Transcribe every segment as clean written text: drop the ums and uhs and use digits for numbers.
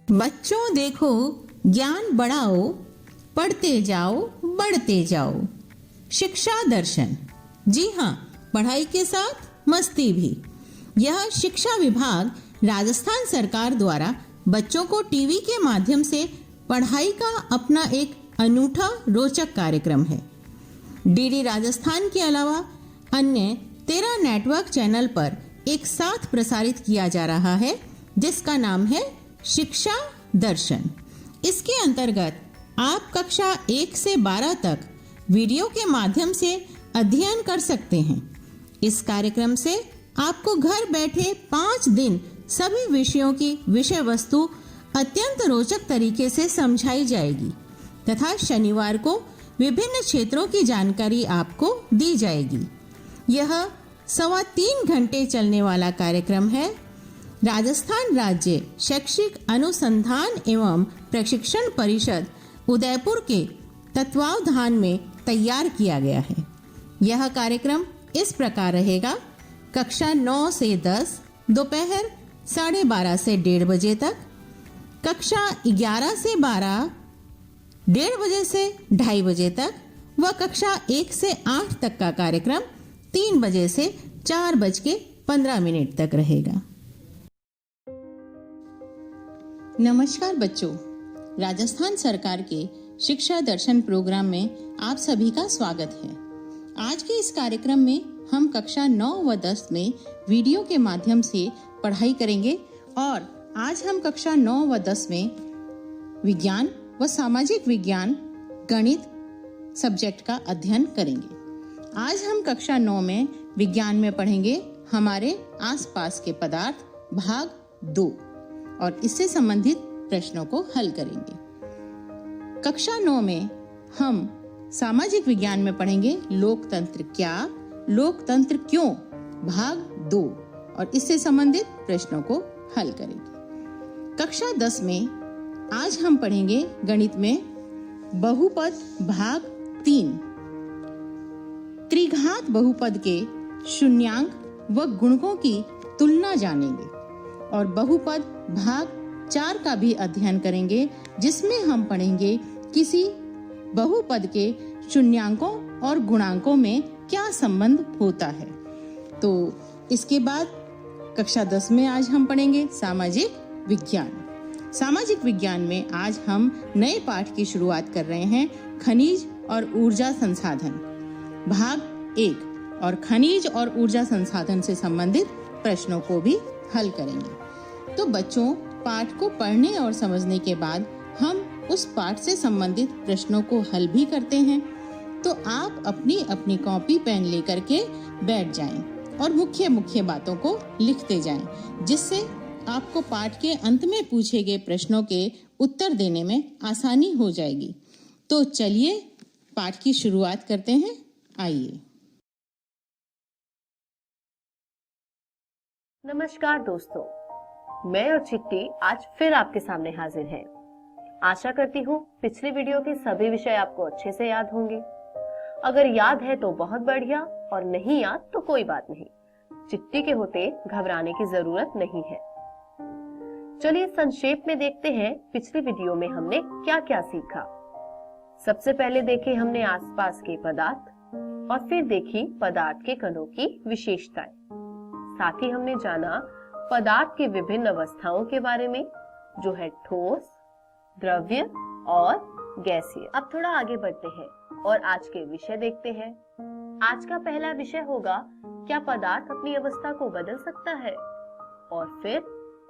बच्चों देखो, ज्ञान बढ़ाओ, पढ़ते जाओ, बढ़ते जाओ। शिक्षा दर्शन। जी हाँ, पढ़ाई के साथ मस्ती भी। यह शिक्षा विभाग राजस्थान सरकार द्वारा बच्चों को टीवी के माध्यम से पढ़ाई का अपना एक अनूठा रोचक कार्यक्रम है। डीडी राजस्थान के अलावा अन्य 13 नेटवर्क चैनल पर एक साथ प्रसारित किया जा रहा है, जिसका नाम है शिक्षा दर्शन। इसके अंतर्गत आप कक्षा 1 से 12 तक वीडियो के माध्यम से अध्ययन कर सकते हैं। इस कार्यक्रम से आपको घर बैठे 5 दिन सभी विषयों की विषय वस्तु अत्यंत रोचक तरीके से समझाई जाएगी तथा शनिवार को विभिन्न क्षेत्रों की जानकारी आपको दी जाएगी। यह 3.25 घंटे चलने वाला कार्यक्रम है। राजस्थान राज्य शैक्षिक अनुसंधान एवं प्रशिक्षण परिषद उदयपुर के तत्वावधान में तैयार किया गया है। यह कार्यक्रम इस प्रकार रहेगा: कक्षा 9 से 10 दोपहर 12:30 से 1:30 बजे तक, कक्षा 11 से 12 1:30 बजे से 2:30 बजे तक व कक्षा 1 से 8 तक का कार्यक्रम 3 बजे से 4:15 तक रहेगा। नमस्कार बच्चों, राजस्थान सरकार के शिक्षा दर्शन प्रोग्राम में आप सभी का स्वागत है। आज के इस कार्यक्रम में हम कक्षा 9 व 10 में वीडियो के माध्यम से पढ़ाई करेंगे और आज हम कक्षा 9 व 10 में विज्ञान व सामाजिक विज्ञान गणित सब्जेक्ट का अध्ययन करेंगे। आज हम कक्षा 9 में विज्ञान में पढ़ेंगे हमारे आसपास के पदार्थ भाग 2 और इससे संबंधित प्रश्नों को हल करेंगे। कक्षा 9 में हम सामाजिक विज्ञान में पढ़ेंगे लोकतंत्र क्या, लोकतंत्र क्यों, भाग 2 और इससे संबंधित प्रश्नों को हल करेंगे। कक्षा 10 में आज हम पढ़ेंगे गणित में बहुपद भाग 3। त्रिघात बहुपद के शून्यांक व गुणकों की तुलना जानेंगे और बहुपद भाग 4 का भी अध्ययन करेंगे, जिसमें हम पढ़ेंगे किसी बहुपद के शून्यांकों और गुणांकों में क्या संबंध होता है। तो इसके बाद कक्षा 10 में आज हम पढ़ेंगे सामाजिक विज्ञान। सामाजिक विज्ञान में आज हम नए पाठ की शुरुआत कर रहे हैं, खनिज और ऊर्जा संसाधन भाग 1 और खनिज और ऊर्जा संसाधन से संबंधित प्रश्नों को भी हल करेंगे। तो बच्चों, पाठ को पढ़ने और समझने के बाद हम उस पाठ से संबंधित प्रश्नों को हल भी करते हैं। तो आप अपनी अपनी कॉपी पेन लेकर के बैठ जाएं और मुख्य मुख्य बातों को लिखते जाएं, जिससे आपको पाठ के अंत में पूछे गए प्रश्नों के उत्तर देने में आसानी हो जाएगी। तो चलिए पाठ की शुरुआत करते हैं। आइए। नमस्कार दोस्तों, मैं और चिट्टी आज फिर आपके सामने हाजिर हैं। आशा करती हूँ पिछली वीडियो के सभी विषय आपको अच्छे से याद होंगे। अगर याद है तो बहुत बढ़िया और नहीं याद तो कोई बात नहीं। चिट्टी के होते घबराने की जरूरत नहीं है। चलिए संक्षेप में देखते हैं पिछली वीडियो में हमने क्या क्या सीखा। सबसे पहले देखे हमने आसपास के पदार्थ और फिर देखी पदार्थ के कणों की विशेषताएं। साथ ही हमने जाना पदार्थ की विभिन्न अवस्थाओं के बारे में, जो है ठोस, द्रव्य और गैसीय। अब थोड़ा आगे बढ़ते हैं और आज के विषय देखते हैं। आज का पहला विषय होगा, क्या पदार्थ अपनी अवस्था को बदल सकता है, और फिर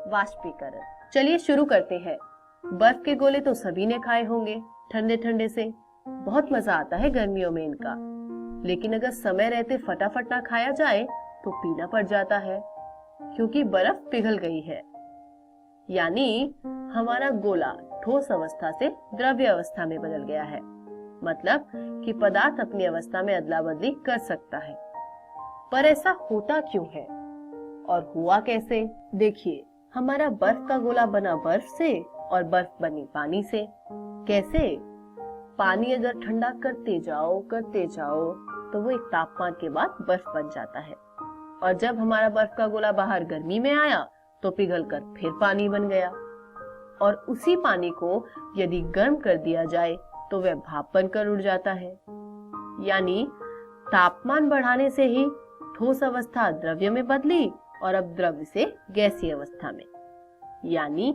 वाष्पीकरण। चलिए शुरू करते हैं। बर्फ के गोले तो सभी ने खाए होंगे, ठंडे ठंडे से बहुत मजा आता है गर्मियों में इनका। लेकिन अगर समय रहते फटाफट ना खाया जाए तो पीना पड़ जाता है, क्योंकि बर्फ पिघल गई है। यानी हमारा गोला ठोस अवस्था से द्रव्य अवस्था में बदल गया है। मतलब कि पदार्थ अपनी अवस्था में अदला बदली कर सकता है। पर ऐसा होता क्यों है और हुआ कैसे? देखिए, हमारा बर्फ का गोला बना बर्फ से और बर्फ बनी पानी से। कैसे? पानी अगर ठंडा करते जाओ तो वो एक तापमान के बाद बर्फ बन जाता है, और जब हमारा बर्फ का गोला बाहर गर्मी में आया तो पिघलकर फिर पानी बन गया। और उसी पानी को यदि गर्म कर दिया जाए तो वह भाप बनकर उड़ जाता है। यानी तापमान बढ़ाने से ही ठोस अवस्था द्रव्य में बदली और अब द्रव्य से गैसीय अवस्था में। यानी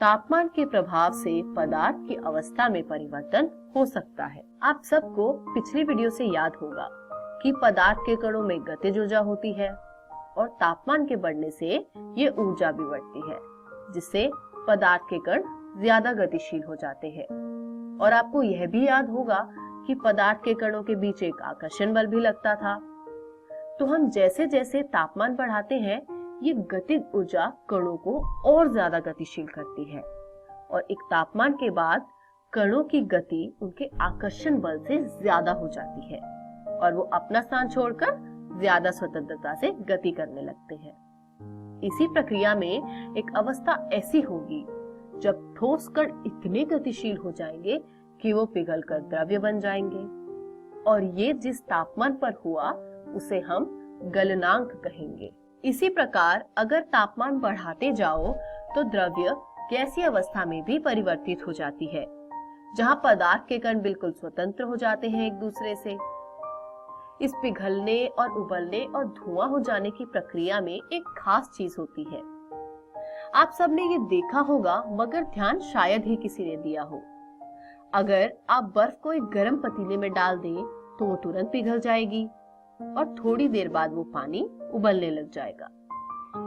तापमान के प्रभाव से पदार्थ की अवस्था में परिवर्तन हो सकता है। आप सबको पिछली वीडियो से याद होगा कि पदार्थ के कणों में गतिज ऊर्जा होती है और तापमान के बढ़ने से ये ऊर्जा भी बढ़ती है, जिससे पदार्थ के कण ज्यादा गतिशील हो जाते हैं। और आपको यह भी याद होगा कि पदार्थ के कणों के बीच एक आकर्षण बल भी लगता था। तो हम जैसे जैसे तापमान बढ़ाते हैं, ये गतिज ऊर्जा कणों को और ज्यादा गतिशील करती है और एक तापमान के बाद कणों की गति उनके आकर्षण बल से ज्यादा हो जाती है और वो अपना स्थान छोड़कर ज्यादा स्वतंत्रता से गति करने लगते हैं। इसी प्रक्रिया में एक अवस्था ऐसी होगी जब ठोस कण इतने गतिशील हो जाएंगे कि वो पिघलकर द्रव्य बन जाएंगे और ये जिस तापमान पर हुआ उसे हम गलनांक कहेंगे। इसी प्रकार अगर तापमान बढ़ाते जाओ तो द्रव्य गैसीय अवस्था में भी परिवर्तित हो जाती है, जहां पदार्थ के कण बिल्कुल स्वतंत्र हो जाते हैं एक दूसरे से। इस पिघलने और उबलने और धुआं हो जाने की प्रक्रिया में एक खास चीज होती है। आप सबने ये देखा होगा, मगर ध्यान शायद ही किसी ने दिया हो। अगर आप बर्फ को एक गर्म पतीले में डाल दें तो वो तुरंत पिघल जाएगी और थोड़ी देर बाद वो पानी उबलने लग जाएगा।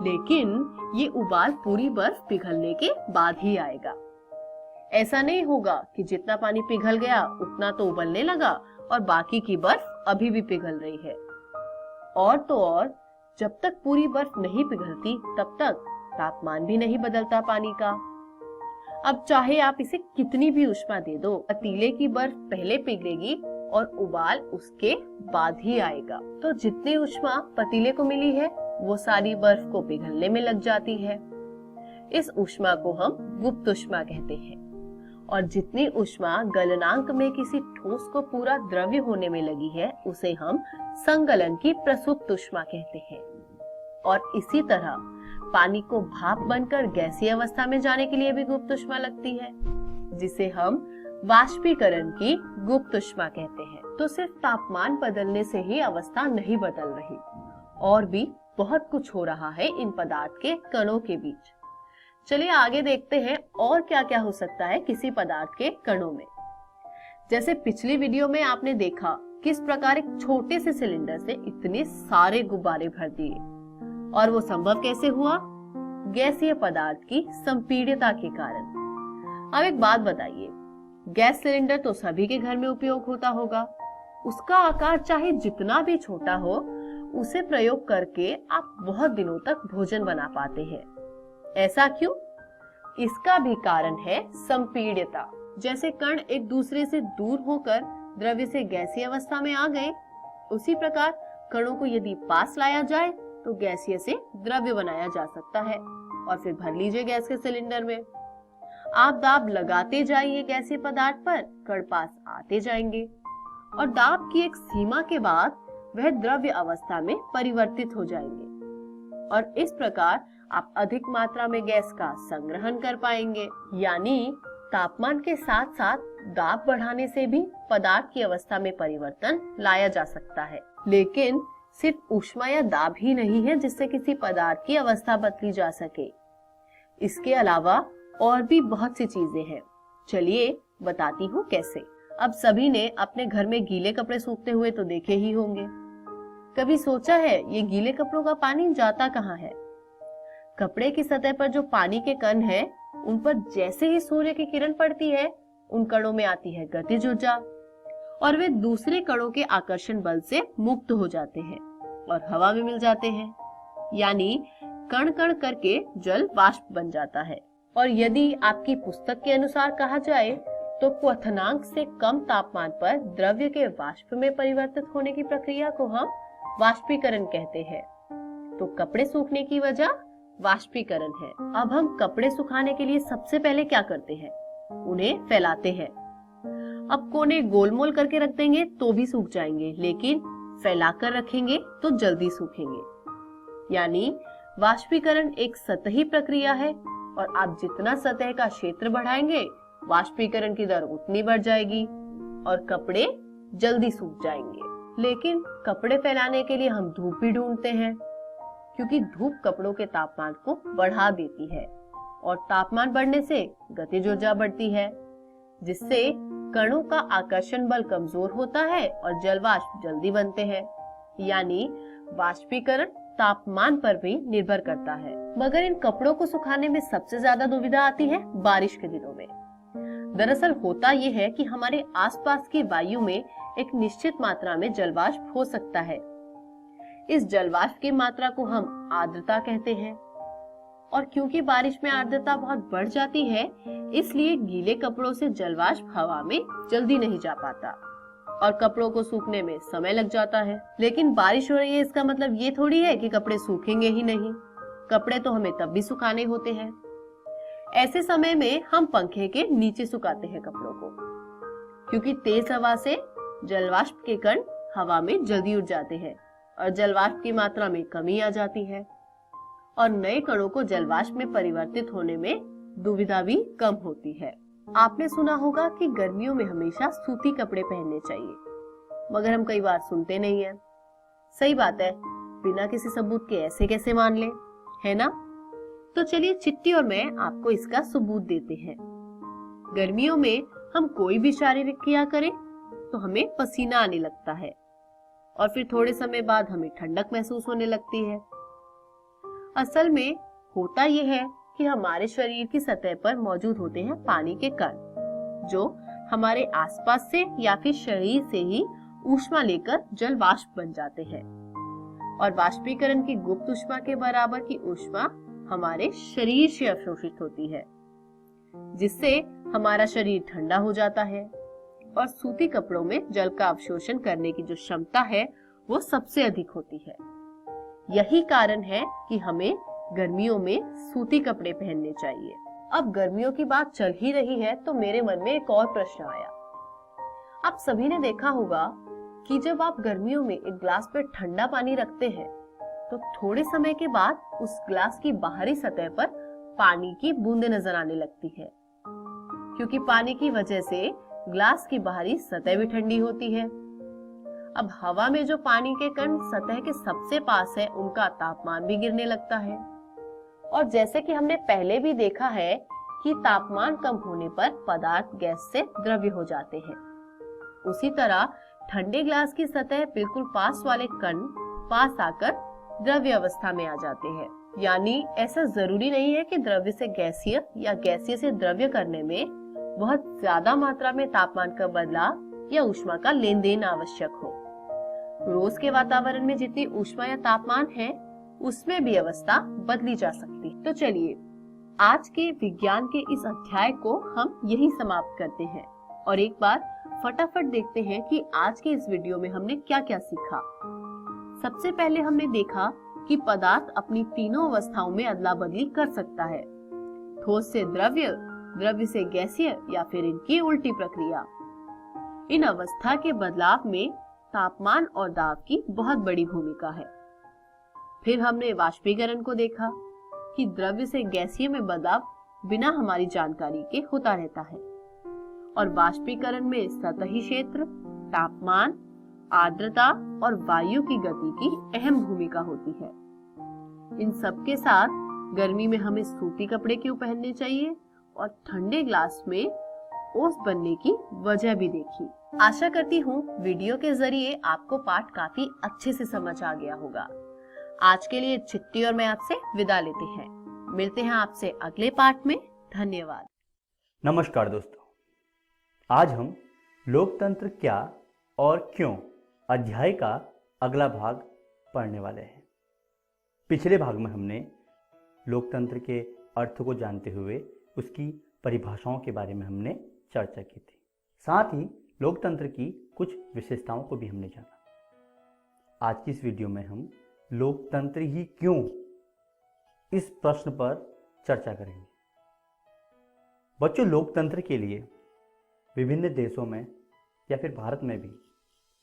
लेकिन ये उबाल पूरी बर्फ पिघलने के बाद ही आएगा। ऐसा नहीं होगा कि जितना पानी पिघल गया उतना तो उबलने लगा और बाकी की बर्फ अभी भी पिघल रही है। और तो और, जब तक पूरी बर्फ नहीं पिघलती तब तक तापमान भी नहीं बदलता पानी का। अब चाहे आप इसे कितनी भी ऊष्मा दे दो, पतीले की बर्फ पहले पिघलेगी और उबाल उसके बाद ही आएगा। तो जितनी ऊष्मा पतीले को मिली है वो सारी बर्फ को पिघलने में लग जाती है। इस ऊष्मा को हम गुप्त ऊष्मा कहते हैं। और जितनी ऊष्मा गलनांक में किसी ठोस को पूरा द्रव्य होने में लगी है उसे हम संगलन की प्रसुप्त ऊष्मा कहते हैं। और इसी तरह पानी को भाप बनकर गैसीय अवस्था में जाने के लिए भी गुप्त ऊष्मा लगती है, जिसे हम वाष्पीकरण की गुप्त ऊष्मा कहते हैं। तो सिर्फ तापमान बदलने से ही अवस्था नहीं बदल रही, और भी बहुत कुछ हो रहा है इन पदार्थ के कणों के बीच। चलिए आगे देखते हैं और क्या क्या हो सकता है किसी पदार्थ के कणों में। जैसे पिछली वीडियो में आपने देखा किस प्रकार एक छोटे से सिलेंडर से इतने सारे गुब्बारे भर दिए, और वो संभव कैसे हुआ? गैसीय पदार्थ की संपीड्यता के कारण। अब एक बात बताइए, गैस सिलेंडर तो सभी के घर में उपयोग होता होगा। उसका आकार चाहे जितना भी छोटा हो, उसे प्रयोग करके आप बहुत दिनों तक भोजन बना पाते हैं। ऐसा क्यों? इसका भी कारण है संपीड्यता। जैसे कण एक दूसरे से दूर होकर द्रव्य से गैसीय अवस्था में आ गए, उसी प्रकार कणों को यदि पास लाया जाए तो गैसीय से द्रव्य बनाया जा सकता है। और फिर भर लीजिए गैस के सिलेंडर में। आप दाब लगाते जाइए गैसीय पदार्थ पर, कण पास आते जाएंगे और दाब की एक सीमा के बाद वह द्रव्य अवस्था में परिवर्तित हो जाएंगे। और इस प्रकार आप अधिक मात्रा में गैस का संग्रहण कर पाएंगे। यानी तापमान के साथ साथ दाब बढ़ाने से भी पदार्थ की अवस्था में परिवर्तन लाया जा सकता है। लेकिन सिर्फ ऊष्मा या दाब ही नहीं है जिससे किसी पदार्थ की अवस्था बदली जा सके। इसके अलावा और भी बहुत सी चीजें हैं। चलिए बताती हूँ कैसे। अब सभी ने अपने घर में गीले कपड़े सूखते हुए तो देखे ही होंगे। कभी सोचा है ये गीले कपड़ों का पानी जाता कहाँ है? कपड़े की सतह पर जो पानी के कण हैं, उन पर जैसे ही सूर्य की किरण पड़ती है, उन कणों में आती है गतिज ऊर्जा और वे दूसरे कणों के आकर्षण बल से मुक्त हो जाते हैं और हवा में मिल जाते हैं। यानी कण कण करके जल वाष्प बन जाता है। और यदि आपकी पुस्तक के अनुसार कहा जाए तो क्वथनांक से कम तापमान पर द्रव्य के वाष्प में परिवर्तित होने की प्रक्रिया को हम वाष्पीकरण कहते हैं। तो कपड़े सूखने की वजह वाष्पीकरण है। अब हम कपड़े सुखाने के लिए सबसे पहले क्या करते हैं? उन्हें फैलाते हैं। अब कोने गोलमोल करके रख देंगे तो भी सूख जाएंगे, लेकिन फैलाकर रखेंगे तो जल्दी सूखेंगे। यानी वाष्पीकरण एक सतही प्रक्रिया है और आप जितना सतह का क्षेत्र बढ़ाएंगे वाष्पीकरण की दर उतनी बढ़ जाएगी और कपड़े जल्दी सूख जाएंगे। लेकिन कपड़े फैलाने के लिए हम धूप भी ढूंढते हैं, क्योंकि धूप कपड़ों के तापमान को बढ़ा देती है और तापमान बढ़ने से गतिज ऊर्जा बढ़ती है, जिससे कणों का आकर्षण बल कमजोर होता है और जलवाष्प जल्दी बनते हैं। यानी वाष्पीकरण तापमान पर भी निर्भर करता है। मगर इन कपड़ों को सुखाने में सबसे ज्यादा दुविधा आती है बारिश के दिनों में। दरअसल होता यह है कि हमारे आसपास की वायु में एक निश्चित मात्रा में जलवाष्प हो सकता है। इस जलवाष्प की मात्रा को हम आर्द्रता कहते हैं और क्योंकि बारिश में आर्द्रता बहुत बढ़ जाती है, इसलिए गीले कपड़ों से जलवाष्प हवा में जल्दी नहीं जा पाता और कपड़ों को सूखने में समय लग जाता है। लेकिन बारिश हो रही है इसका मतलब ये थोड़ी है कि कपड़े सूखेंगे ही नहीं। कपड़े तो हमें तब भी सुखाने होते हैं। ऐसे समय में हम पंखे के नीचे सुखाते हैं कपड़ों को, क्योंकि तेज हवा से जलवाष्प के कण हवा में जल्दी उड़ जाते हैं और जलवाष्प की मात्रा में कमी आ जाती है और नए कणों को जलवाष्प में परिवर्तित होने में दुविधा भी कम होती है। आपने सुना होगा कि गर्मियों में हमेशा सूती कपड़े पहनने चाहिए, मगर हम कई बार सुनते नहीं हैं। सही बात है, बिना किसी सबूत के ऐसे कैसे मान लें, है ना? तो चलिए चिट्टी और मैं आपको इसका सबूत देते हैं। गर्मियों में हम कोई भी शारीरिक क्रिया करें तो हमें पसीना आने लगता है और फिर थोड़े समय बाद हमें ठंडक महसूस होने लगती है। असल में होता यह है कि हमारे शरीर की सतह पर मौजूद होते हैं पानी के कण, जो हमारे आसपास से या फिर शरीर से ही ऊष्मा लेकर जल वाष्प बन जाते हैं और वाष्पीकरण की गुप्त ऊष्मा के बराबर की ऊष्मा हमारे शरीर से अवशोषित होती है, जिससे हमारा शरीर ठंडा हो जाता है और सूती कपड़ों में जल का अवशोषण करने की जो क्षमता है वो सबसे अधिक होती है। यही कारण है कि हमें गर्मियों में सूती कपड़े पहनने चाहिए। अब गर्मियों की बात चल ही रही है तो मेरे मन में एक और प्रश्न आया। आप सभी ने देखा होगा कि जब आप गर्मियों में एक ग्लास पे ठंडा पानी रखते हैं तो थोड़े समय के बाद उस ग्लास की बाहरी सतह पर पानी की बूंदें नजर आने लगती है, क्योंकि पानी की वजह से ग्लास की बाहरी सतह भी ठंडी होती है। अब हवा में जो पानी के कण सतह के सबसे पास है उनका तापमान भी गिरने लगता है और जैसे कि हमने पहले भी देखा है कि तापमान कम होने पर पदार्थ गैस से द्रव्य हो जाते हैं, उसी तरह ठंडे ग्लास की सतह बिल्कुल पास वाले कण पास आकर द्रव्य अवस्था में आ जाते हैं। यानी ऐसा जरूरी नहीं है कि द्रव्य से गैसीय या गैसीय से द्रव्य करने में बहुत ज्यादा मात्रा में तापमान का बदलाव या ऊष्मा का लेन देन आवश्यक हो। रोज के वातावरण में जितनी ऊष्मा या तापमान है उसमें भी अवस्था बदली जा सकती है। तो चलिए आज के विज्ञान के इस अध्याय को हम यही समाप्त करते हैं और एक बार फटाफट देखते हैं कि आज के इस वीडियो में हमने क्या क्या सीखा। सबसे पहले हमने देखा कि पदार्थ अपनी तीनों अवस्थाओं में अदला बदली कर सकता है, ठोस से द्रव्य, द्रव्य से गैसीय या फिर इनकी उल्टी प्रक्रिया। इन अवस्था के बदलाव में तापमान और दाब की बहुत बड़ी भूमिका है। फिर हमने वाष्पीकरण को देखा कि द्रव्य से गैसीय में बदलाव बिना हमारी जानकारी के होता रहता है और वाष्पीकरण में सतही क्षेत्र, तापमान, आर्द्रता और वायु की गति की अहम भूमिका होती है। इन सब के साथ गर्मी में हमें सूती कपड़े क्यों पहनने चाहिए और ठंडे ग्लास में ओस बनने की वजह भी देखी। आशा करती हूँ वीडियो के जरिए आपको पाठ काफी अच्छे से समझ आ गया होगा। आज के लिए चिट्टी और मैं आपसे विदा लेते हैं। मिलते हैं आपसे अगले पाठ में। धन्यवाद। नमस्कार दोस्तों, आज हम लोकतंत्र क्या और क्यों अध्याय का अगला भाग पढ़ने वाले हैं। पिछले भाग में हमने लोकतंत्र के अर्थ को जानते हुए उसकी परिभाषाओं के बारे में हमने चर्चा की थी। साथ ही लोकतंत्र की कुछ विशेषताओं को भी हमने जाना। आज की इस वीडियो में हम लोकतंत्र ही क्यों इस प्रश्न पर चर्चा करेंगे। बच्चों, लोकतंत्र के लिए विभिन्न देशों में या फिर भारत में भी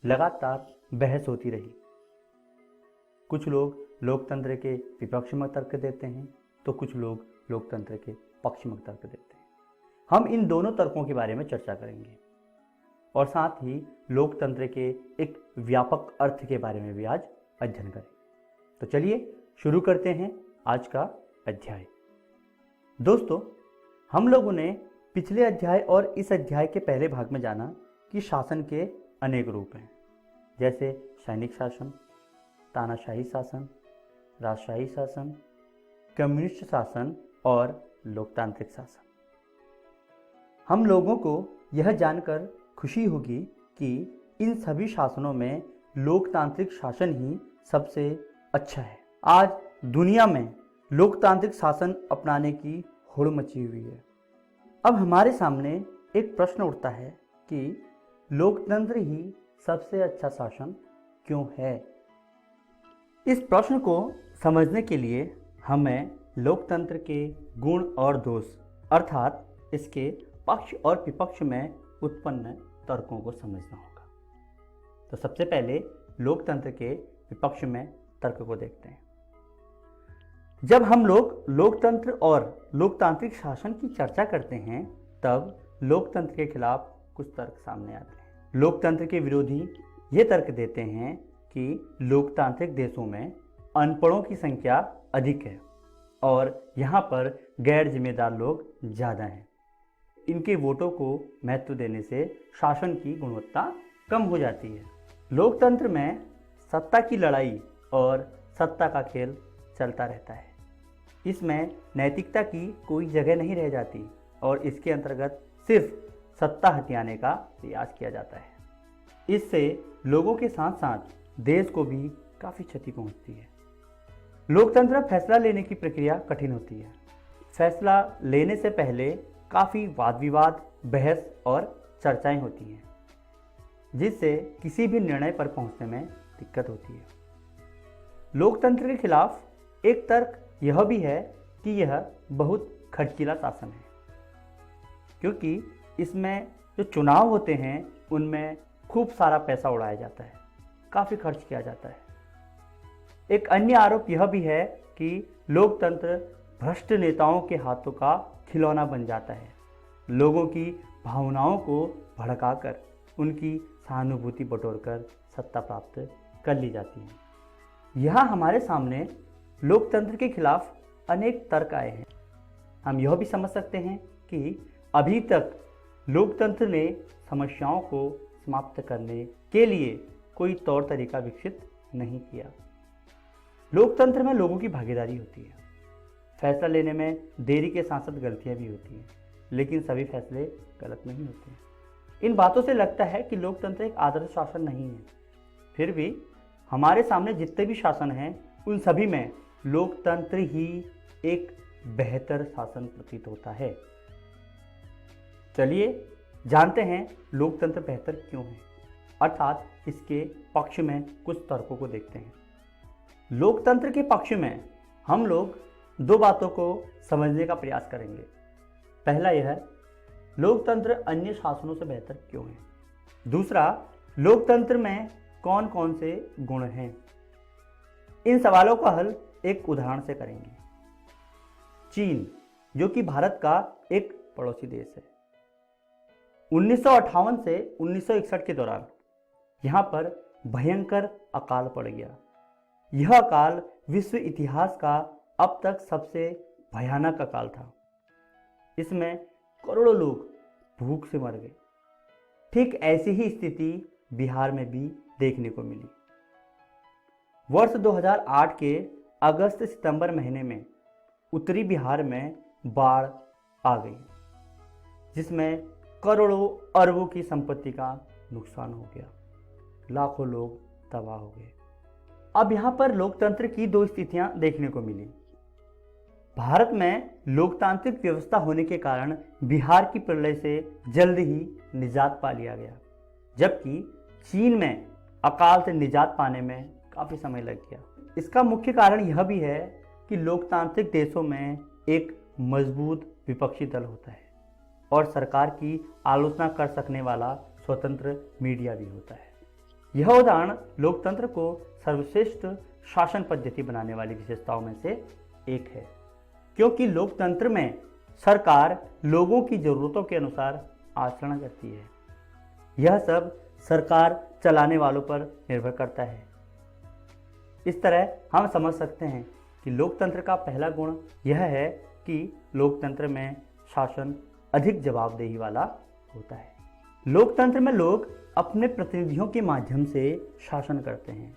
लगातार बहस होती रही। कुछ लोग लोकतंत्र के विपक्ष में तर्क देते हैं तो कुछ लोग लोकतंत्र के पक्ष में तर्क देते हैं। हम इन दोनों तर्कों के बारे में चर्चा करेंगे और साथ ही लोकतंत्र के एक व्यापक अर्थ के बारे में भी आज अध्ययन करेंगे। तो चलिए शुरू करते हैं आज का अध्याय। दोस्तों, हम लोगों ने पिछले अध्याय और इस अध्याय के पहले भाग में जाना कि शासन के अनेक रूप हैं, जैसे सैनिक शासन, तानाशाही शासन, राजशाही शासन, कम्युनिस्ट शासन और लोकतांत्रिक शासन। हम लोगों को यह जानकर खुशी होगी कि इन सभी शासनों में लोकतांत्रिक शासन ही सबसे अच्छा है। आज दुनिया में लोकतांत्रिक शासन अपनाने की होड़ मची हुई है। अब हमारे सामने एक प्रश्न उठता है कि लोकतंत्र ही सबसे अच्छा शासन क्यों है? इस प्रश्न को समझने के लिए हमें लोकतंत्र के गुण और दोष अर्थात इसके पक्ष और विपक्ष में उत्पन्न तर्कों को समझना होगा। तो सबसे पहले लोकतंत्र के विपक्ष में तर्क को देखते हैं। जब हम लोग लोकतंत्र और लोकतांत्रिक शासन की चर्चा करते हैं तब लोकतंत्र के खिलाफ कुछ तर्क सामने आते हैं। लोकतंत्र के विरोधी ये तर्क देते हैं कि लोकतांत्रिक देशों में अनपढ़ों की संख्या अधिक है और यहाँ पर गैर जिम्मेदार लोग ज़्यादा हैं। इनके वोटों को महत्व देने से शासन की गुणवत्ता कम हो जाती है। लोकतंत्र में सत्ता की लड़ाई और सत्ता का खेल चलता रहता है। इसमें नैतिकता की कोई जगह नहीं रह जाती और इसके अंतर्गत सिर्फ सत्ता हथियाने का प्रयास किया जाता है। इससे लोगों के साथ साथ देश को भी काफ़ी क्षति पहुंचती है। लोकतंत्र में फैसला लेने की प्रक्रिया कठिन होती है। फैसला लेने से पहले काफ़ी वाद विवाद, बहस और चर्चाएं होती हैं, जिससे किसी भी निर्णय पर पहुंचने में दिक्कत होती है। लोकतंत्र के खिलाफ एक तर्क यह भी है कि यह बहुत खर्चीला शासन है, क्योंकि इसमें जो चुनाव होते हैं उनमें खूब सारा पैसा उड़ाया जाता है, काफ़ी खर्च किया जाता है। एक अन्य आरोप यह भी है कि लोकतंत्र भ्रष्ट नेताओं के हाथों का खिलौना बन जाता है। लोगों की भावनाओं को भड़काकर उनकी सहानुभूति बटोरकर सत्ता प्राप्त कर ली जाती है। यहाँ हमारे सामने लोकतंत्र के खिलाफ अनेक तर्क आए हैं। हम यह भी समझ सकते हैं कि अभी तक लोकतंत्र ने समस्याओं को समाप्त करने के लिए कोई तौर तरीका विकसित नहीं किया। लोकतंत्र में लोगों की भागीदारी होती है। फैसला लेने में देरी के साथ साथ गलतियां भी होती हैं, लेकिन सभी फैसले गलत नहीं होते हैं। इन बातों से लगता है कि लोकतंत्र एक आदर्श शासन नहीं है। फिर भी हमारे सामने जितने भी शासन हैं उन सभी में लोकतंत्र ही एक बेहतर शासन प्रतीत होता है। चलिए जानते हैं लोकतंत्र बेहतर क्यों है, अर्थात इसके पक्ष में कुछ तर्कों को देखते हैं। लोकतंत्र के पक्ष में हम लोग दो बातों को समझने का प्रयास करेंगे। पहला यह, लोकतंत्र अन्य शासनों से बेहतर क्यों है। दूसरा, लोकतंत्र में कौन कौन से गुण हैं। इन सवालों का हल एक उदाहरण से करेंगे। चीन, जो कि भारत का एक पड़ोसी देश है, 1958 से 1961 के दौरान यहाँ पर भयंकर अकाल पड़ गया। यह अकाल विश्व इतिहास का अब तक सबसे भयानक अकाल था। इसमें करोड़ों लोग भूख से मर गए। ठीक ऐसी ही स्थिति बिहार में भी देखने को मिली। वर्ष 2008 के अगस्त सितंबर महीने में उत्तरी बिहार में बाढ़ आ गई, जिसमें करोड़ों अरबों की संपत्ति का नुकसान हो गया। लाखों लोग तबाह हो गए। अब यहाँ पर लोकतंत्र की दो स्थितियां देखने को मिली। भारत में लोकतांत्रिक व्यवस्था होने के कारण बिहार की प्रलय से जल्द ही निजात पा लिया गया, जबकि चीन में अकाल से निजात पाने में काफ़ी समय लग गया। इसका मुख्य कारण यह भी है कि लोकतांत्रिक देशों में एक मजबूत विपक्षी दल होता है और सरकार की आलोचना कर सकने वाला स्वतंत्र मीडिया भी होता है। यह उदाहरण लोकतंत्र को सर्वश्रेष्ठ शासन पद्धति बनाने वाली विशेषताओं में से एक है। क्योंकि लोकतंत्र में सरकार लोगों की ज़रूरतों के अनुसार आचरण करती है। यह सब सरकार चलाने वालों पर निर्भर करता है। इस तरह हम समझ सकते हैं कि लोकतंत्र का पहला गुण यह है कि लोकतंत्र में शासन अधिक जवाबदेही वाला होता है। लोकतंत्र में लोग अपने प्रतिनिधियों के माध्यम से शासन करते हैं।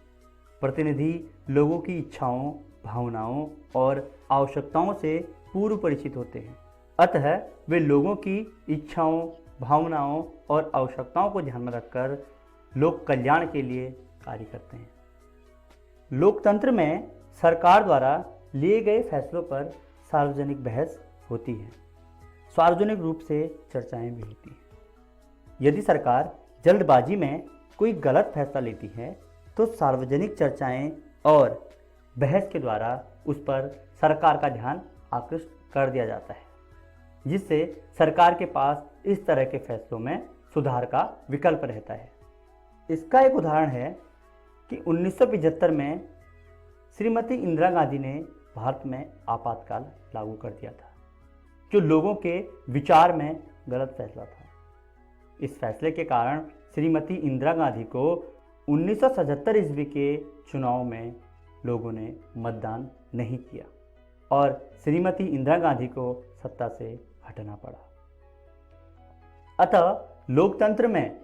प्रतिनिधि लोगों की इच्छाओं, भावनाओं और आवश्यकताओं से पूर्व परिचित होते हैं। अतः वे लोगों की इच्छाओं, भावनाओं और आवश्यकताओं को ध्यान में रखकर लोक कल्याण के लिए कार्य करते हैं। लोकतंत्र में सरकार द्वारा लिए गए फैसलों पर सार्वजनिक बहस होती है। सार्वजनिक रूप से चर्चाएं भी होती हैं। यदि सरकार जल्दबाजी में कोई गलत फैसला लेती है तो सार्वजनिक चर्चाएं और बहस के द्वारा उस पर सरकार का ध्यान आकृष्ट कर दिया जाता है, जिससे सरकार के पास इस तरह के फैसलों में सुधार का विकल्प रहता है। इसका एक उदाहरण है कि 1975 में श्रीमती इंदिरा गांधी ने भारत में आपातकाल लागू कर दिया था, जो लोगों के विचार में गलत फैसला था। इस फैसले के कारण श्रीमती इंदिरा गांधी को 1977 ईस्वी के चुनाव में लोगों ने मतदान नहीं किया और श्रीमती इंदिरा गांधी को सत्ता से हटना पड़ा। अतः लोकतंत्र में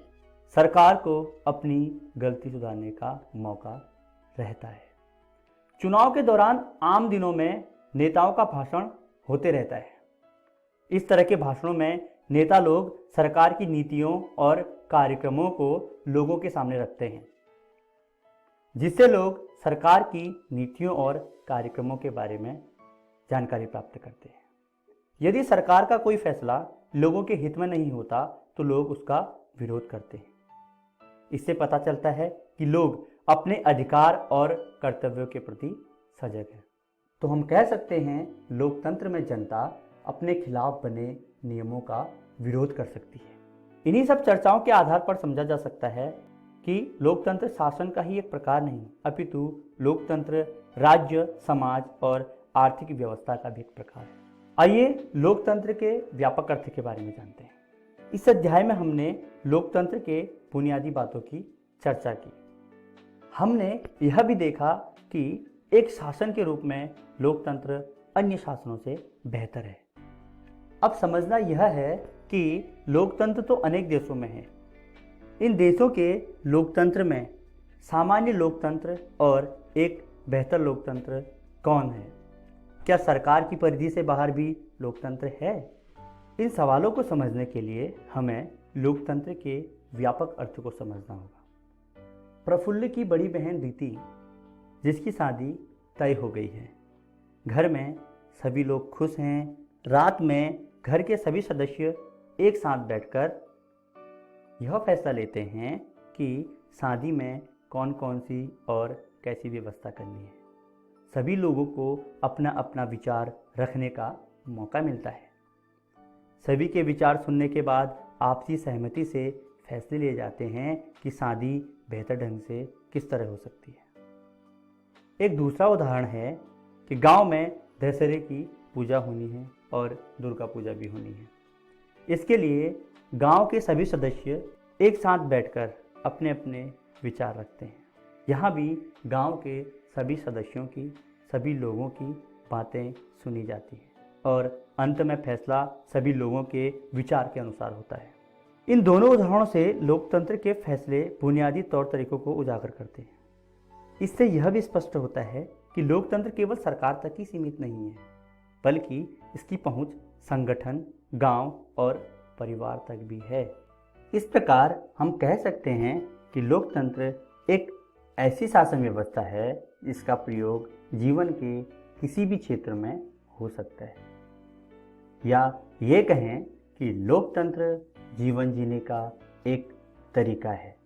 सरकार को अपनी गलती सुधारने का मौका रहता है। चुनाव के दौरान आम दिनों में नेताओं का भाषण होते रहता है। इस तरह के भाषणों में नेता लोग सरकार की नीतियों और कार्यक्रमों को लोगों के सामने रखते हैं, जिससे लोग सरकार की नीतियों और कार्यक्रमों के बारे में जानकारी प्राप्त करते हैं। यदि सरकार का कोई फैसला लोगों के हित में नहीं होता तो लोग उसका विरोध करते हैं। इससे पता चलता है कि लोग अपने अधिकार और कर्तव्यों के प्रति सजग हैं। तो हम कह सकते हैं लोकतंत्र में जनता अपने खिलाफ बने नियमों का विरोध कर सकती है। इन्हीं सब चर्चाओं के आधार पर समझा जा सकता है कि लोकतंत्र शासन का ही एक प्रकार नहीं, अपितु लोकतंत्र राज्य, समाज और आर्थिक व्यवस्था का भी एक प्रकार है। आइए लोकतंत्र के व्यापक अर्थ के बारे में जानते हैं। इस अध्याय में हमने लोकतंत्र के बुनियादी बातों की चर्चा की। हमने यह भी देखा कि एक शासन के रूप में लोकतंत्र अन्य शासनों से बेहतर है। अब समझना यह है कि लोकतंत्र तो अनेक देशों में है। इन देशों के लोकतंत्र में सामान्य लोकतंत्र और एक बेहतर लोकतंत्र कौन है? क्या सरकार की परिधि से बाहर भी लोकतंत्र है? इन सवालों को समझने के लिए हमें लोकतंत्र के व्यापक अर्थ को समझना होगा। प्रफुल्ल की बड़ी बहन रीति, जिसकी शादी तय हो गई है, घर में सभी लोग खुश हैं। रात में घर के सभी सदस्य एक साथ बैठकर यह फैसला लेते हैं कि शादी में कौन कौन सी और कैसी व्यवस्था करनी है। सभी लोगों को अपना अपना विचार रखने का मौका मिलता है। सभी के विचार सुनने के बाद आपसी सहमति से फैसले लिए जाते हैं कि शादी बेहतर ढंग से किस तरह हो सकती है। एक दूसरा उदाहरण है कि गांव में दशहरे की पूजा होनी है और दुर्गा पूजा भी होनी है। इसके लिए गांव के सभी सदस्य एक साथ बैठकर अपने अपने विचार रखते हैं। यहाँ भी गांव के सभी सदस्यों की, सभी लोगों की बातें सुनी जाती हैं और अंत में फैसला सभी लोगों के विचार के अनुसार होता है। इन दोनों उदाहरणों से लोकतंत्र के फैसले बुनियादी तौर तरीकों को उजागर करते हैं। इससे यह भी स्पष्ट होता है कि लोकतंत्र केवल सरकार तक ही सीमित नहीं है, बल्कि इसकी पहुंच संगठन, गांव और परिवार तक भी है। इस प्रकार हम कह सकते हैं कि लोकतंत्र एक ऐसी शासन व्यवस्था है जिसका प्रयोग जीवन के किसी भी क्षेत्र में हो सकता है, या ये कहें कि लोकतंत्र जीवन जीने का एक तरीका है।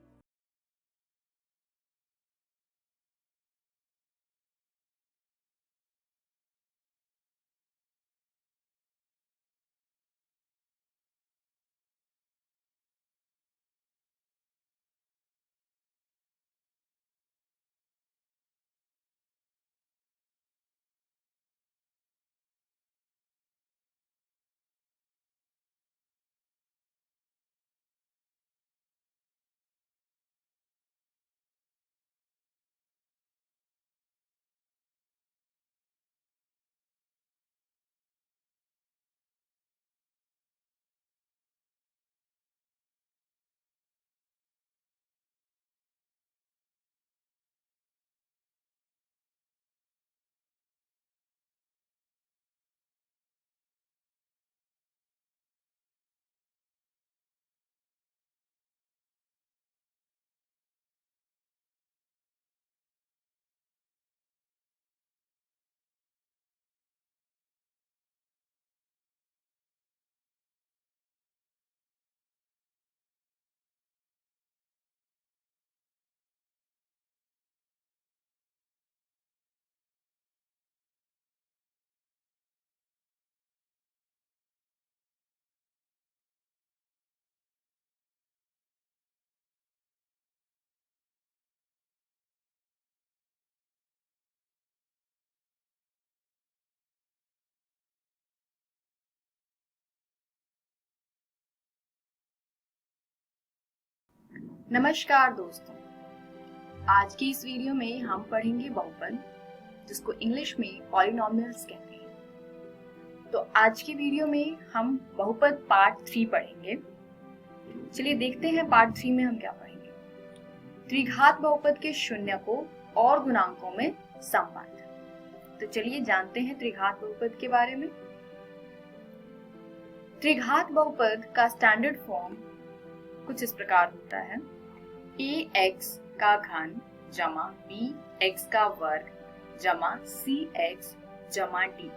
नमस्कार दोस्तों, आज की इस वीडियो में हम पढ़ेंगे बहुपद, जिसको इंग्लिश में पॉलिनोमियल्स कहते हैं। तो आज की वीडियो में हम बहुपद पार्ट 3 पढ़ेंगे। चलिए देखते हैं पार्ट 3 में हम क्या पढ़ेंगे। त्रिघात बहुपद के शून्यकों और गुणांकों में संबंध। तो चलिए जानते हैं त्रिघात बहुपद के बारे में। त्रिघात बहुपद का स्टैंडर्ड फॉर्म कुछ इस प्रकार होता है: ax का घन जमा bx का वर्ग जमा cx जमा d।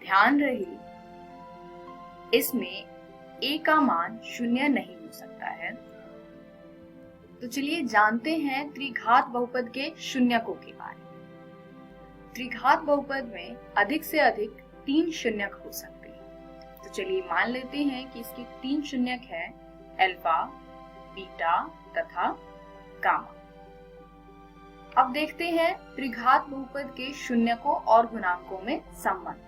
ध्यान रहे, इसमें a का मान शून्य नहीं हो सकता है। तो चलिए जानते हैं त्रिघात बहुपद के शून्यकों के बारे में। त्रिघात बहुपद में अधिक से अधिक 3 शून्यक हो सकते हैं। तो चलिए मान लेते हैं कि इसके 3 शून्यक है: अल्फा, बीटा तथा गामा। अब देखते हैं त्रिघात बहुपद के शून्यकों और गुणांकों में संबंध।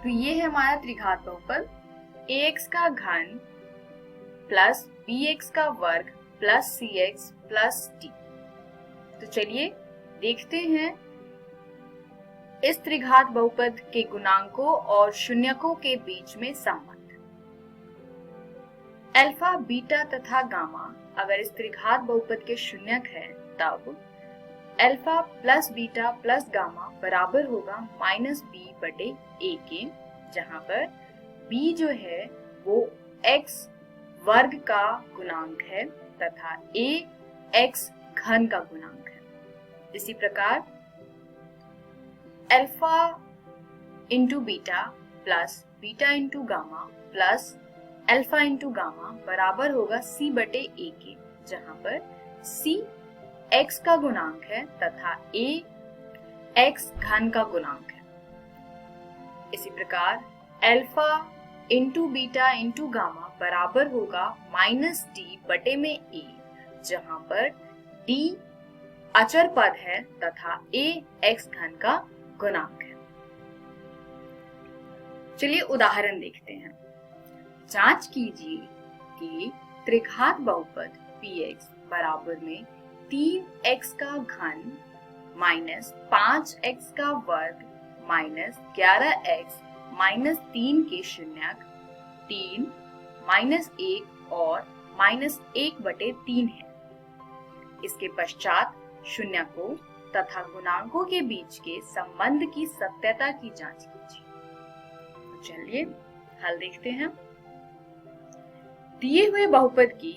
तो ये है हमारा त्रिघात बहुपद: ax का घन प्लस bx का वर्ग प्लस cx प्लस d। तो चलिए देखते हैं इस त्रिघात बहुपद के गुणांकों और शून्यकों के बीच में संबंध। अल्फा, बीटा तथा गामा अगर इस त्रिघात बहुपद के शून्यक है, तब alpha plus beta plus gamma बराबर होगा -b/a के, जहां पर b जो है वो x वर्ग का गुणांक है तथा a x घन का गुणांक है। इसी प्रकार alpha into beta plus beta into gamma plus alpha into gamma बराबर होगा c/a के, जहां पर c x का गुणांक है तथा a x घन का गुणांक है। इसी प्रकार alpha into beta into gamma बराबर होगा -d/a, जहां पर d अचर पद है तथा a x घन का गुणांक है। चलिए उदाहरण देखते हैं। जांच कीजिए कि त्रिघात बहुपद px बराबर में 3x का घन माइनस 5x का वर्ग माइनस 11x माइनस 3 के शून्यक 3 -1 और -1/3 है। इसके पश्चात शून्यकों तथा गुणांकों के बीच के संबंध की सत्यता की जांच कीजिए। तो चलिए हल देखते हैं। दिए हुए बहुपद की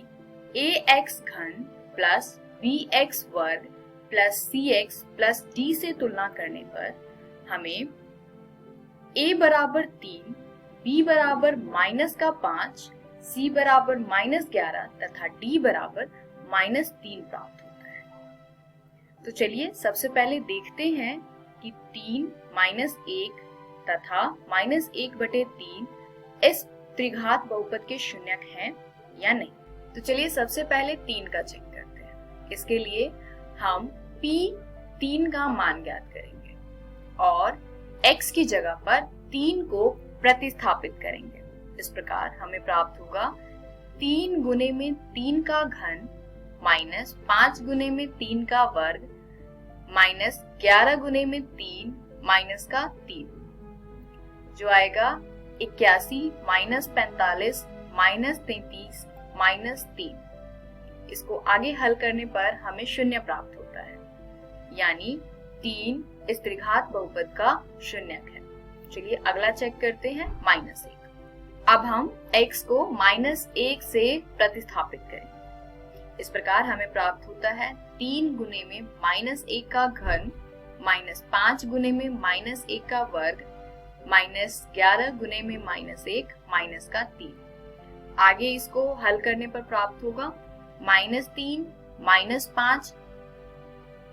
ax घन प्लस bx वर्ग प्लस cx प्लस d से तुलना करने पर हमें a बराबर 3, b बराबर -5, c बराबर -11 तथा d बराबर -3 प्राप्त होता है। तो चलिए सबसे पहले देखते हैं कि 3 -1 तथा -1/3 इस त्रिघात बहुपद के शून्यक हैं या नहीं। तो चलिए सबसे पहले 3 का चेक करते हैं। इसके लिए हम p3 का मान ज्ञात करेंगे और x की जगह पर 3 को प्रतिस्थापित करेंगे। इस प्रकार हमें प्राप्त होगा 3 गुने में 3 का घन माइनस 5 गुने में 3 का वर्ग माइनस 11 गुने में 3 माइनस का 3, जो आएगा 81 माइनस 45 माइनस 33 माइनस 3। इसको आगे हल करने पर हमें शून्य प्राप्त होता है, यानी 3 इस त्रिघात बहुपद का शून्यक है। चलिए अगला चेक करते हैं -1। अब हम x को -1 से प्रतिस्थापित करेंगे। इस प्रकार हमें प्राप्त होता है 3 गुने में -1 का घन माइनस 5 गुने में -1 का वर्ग माइनस 11 गुने में -1 माइनस का 3। आगे इसको हल करने पर प्राप्त होगा -3 -5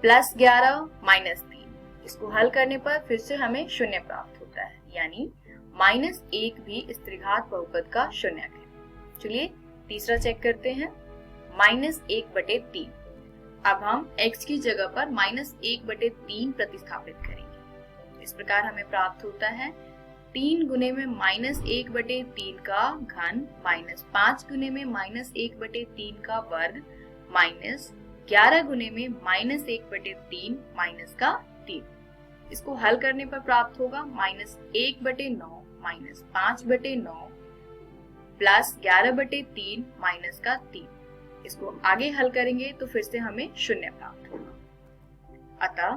प्लस 11 -3। इसको हल करने पर फिर से हमें शून्य प्राप्त होता है, यानी -1 भी इस त्रिघात बहुपद का शून्यक है। चलिए तीसरा चेक करते हैं, -1/3। अब हम x की जगह पर -1/3 प्रतिस्थापित करेंगे। इस प्रकार हमें प्राप्त होता है 3 गुने में -1/3 का घन माइनस 5 गुने में -1/3 का वर्ग माइनस 11 गुने में -1/3 माइनस का 3। इसको हल करने पर प्राप्त होगा -1/9 माइनस 5/9 प्लस 11/3 माइनस का 3। इसको आगे हल करेंगे तो फिर से हमें 0 प्राप्त होगा। अतः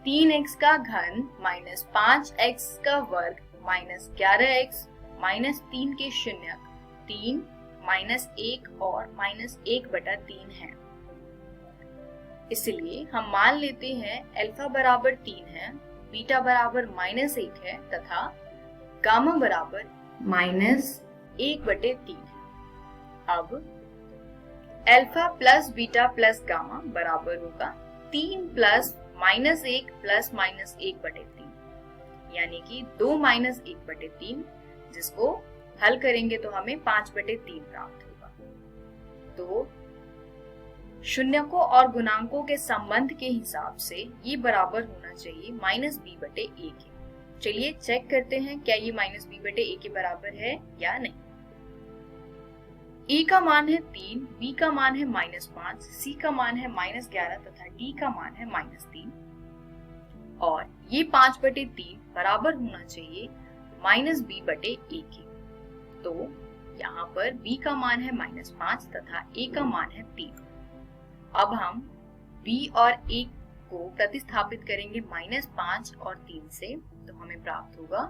3x का घन माइनस 5x का वर्ग माइनस 11x माइनस 3 के शून्यक 3 माइनस 1 और -1/3 है। इसलिए हम मान लेते हैं अल्फा बराबर 3 है, बीटा बराबर -1 है तथा गामा बराबर -1/3 है। अब alpha plus beta plus gamma बराबर होगा 3 प्लस -1 प्लस -1/3 यानी कि 2 -1/3, जिसको हल करेंगे तो हमें 5/3 प्राप्त होगा। तो शून्यकों और गुणांकों के संबंध के हिसाब से ये बराबर होना चाहिए -b/a के। चलिए चेक करते हैं क्या ये -b/a के बराबर है या नहीं। a का मान है 3, b का मान है -5, c का मान है -11 तथा d का मान है -3 और ये 5/3 बराबर होना चाहिए -b/a के। तो यहाँ पर b का मान है -5 तथा a का मान है 3। अब हम b और a को प्रतिस्थापित करेंगे -5 और 3 से, तो हमें प्राप्त होगा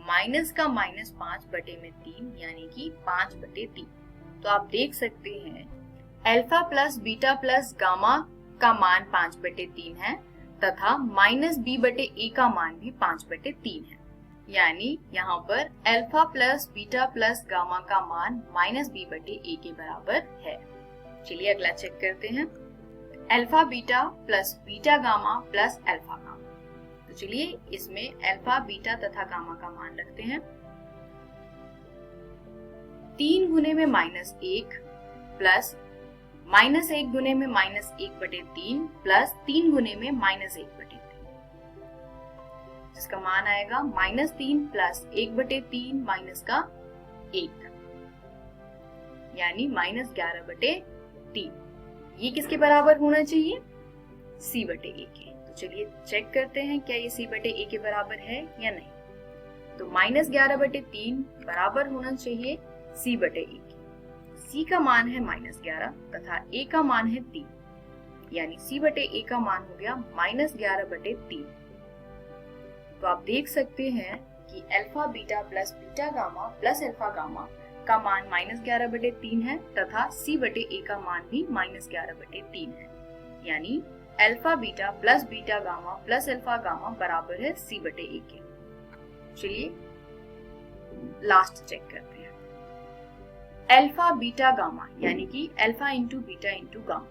माइनस का -5/3 यानी कि 5/3। तो आप देख सकते हैं alpha plus beta plus gamma का मान 5/3 है तथा -b/a का मान भी 5/3 है। यानी यहाँ पर alpha plus beta plus gamma का मान -b/a के बराबर है। चलिए अगला चेक करते हैं, alpha beta plus beta gamma plus alpha gamma. तो चलिए इसमें अल्फा बीटा तथा गामा का मान रखते हैं। 3 गुने में -1 प्लस -1 गुने में -1/3 प्लस 3 गुने में -1/3, जिसका मान आएगा -3 प्लस 1/3 माइनस का 1 यानी -11/3। ये किसके बराबर होना चाहिए? c/a के। तो चलिए चेक करते हैं क्या ये c/a के बराबर है या नहीं। तो -11/3 बराबर होना चाहिए c/a के। c का मान है -11 तथा a का मान है 3 यानी c/a का मान हो गया -11/3। तो आप देख सकते हैं कि alpha beta plus beta gamma plus alpha gamma का मान -11/3 है तथा c/a का मान भी -11/3 है। यानी alpha beta plus beta gamma plus alpha gamma बराबर है c/a के। चलिए लास्ट चेक करते हैं, अल्फा बीटा गामा यानी कि alpha into beta into gamma.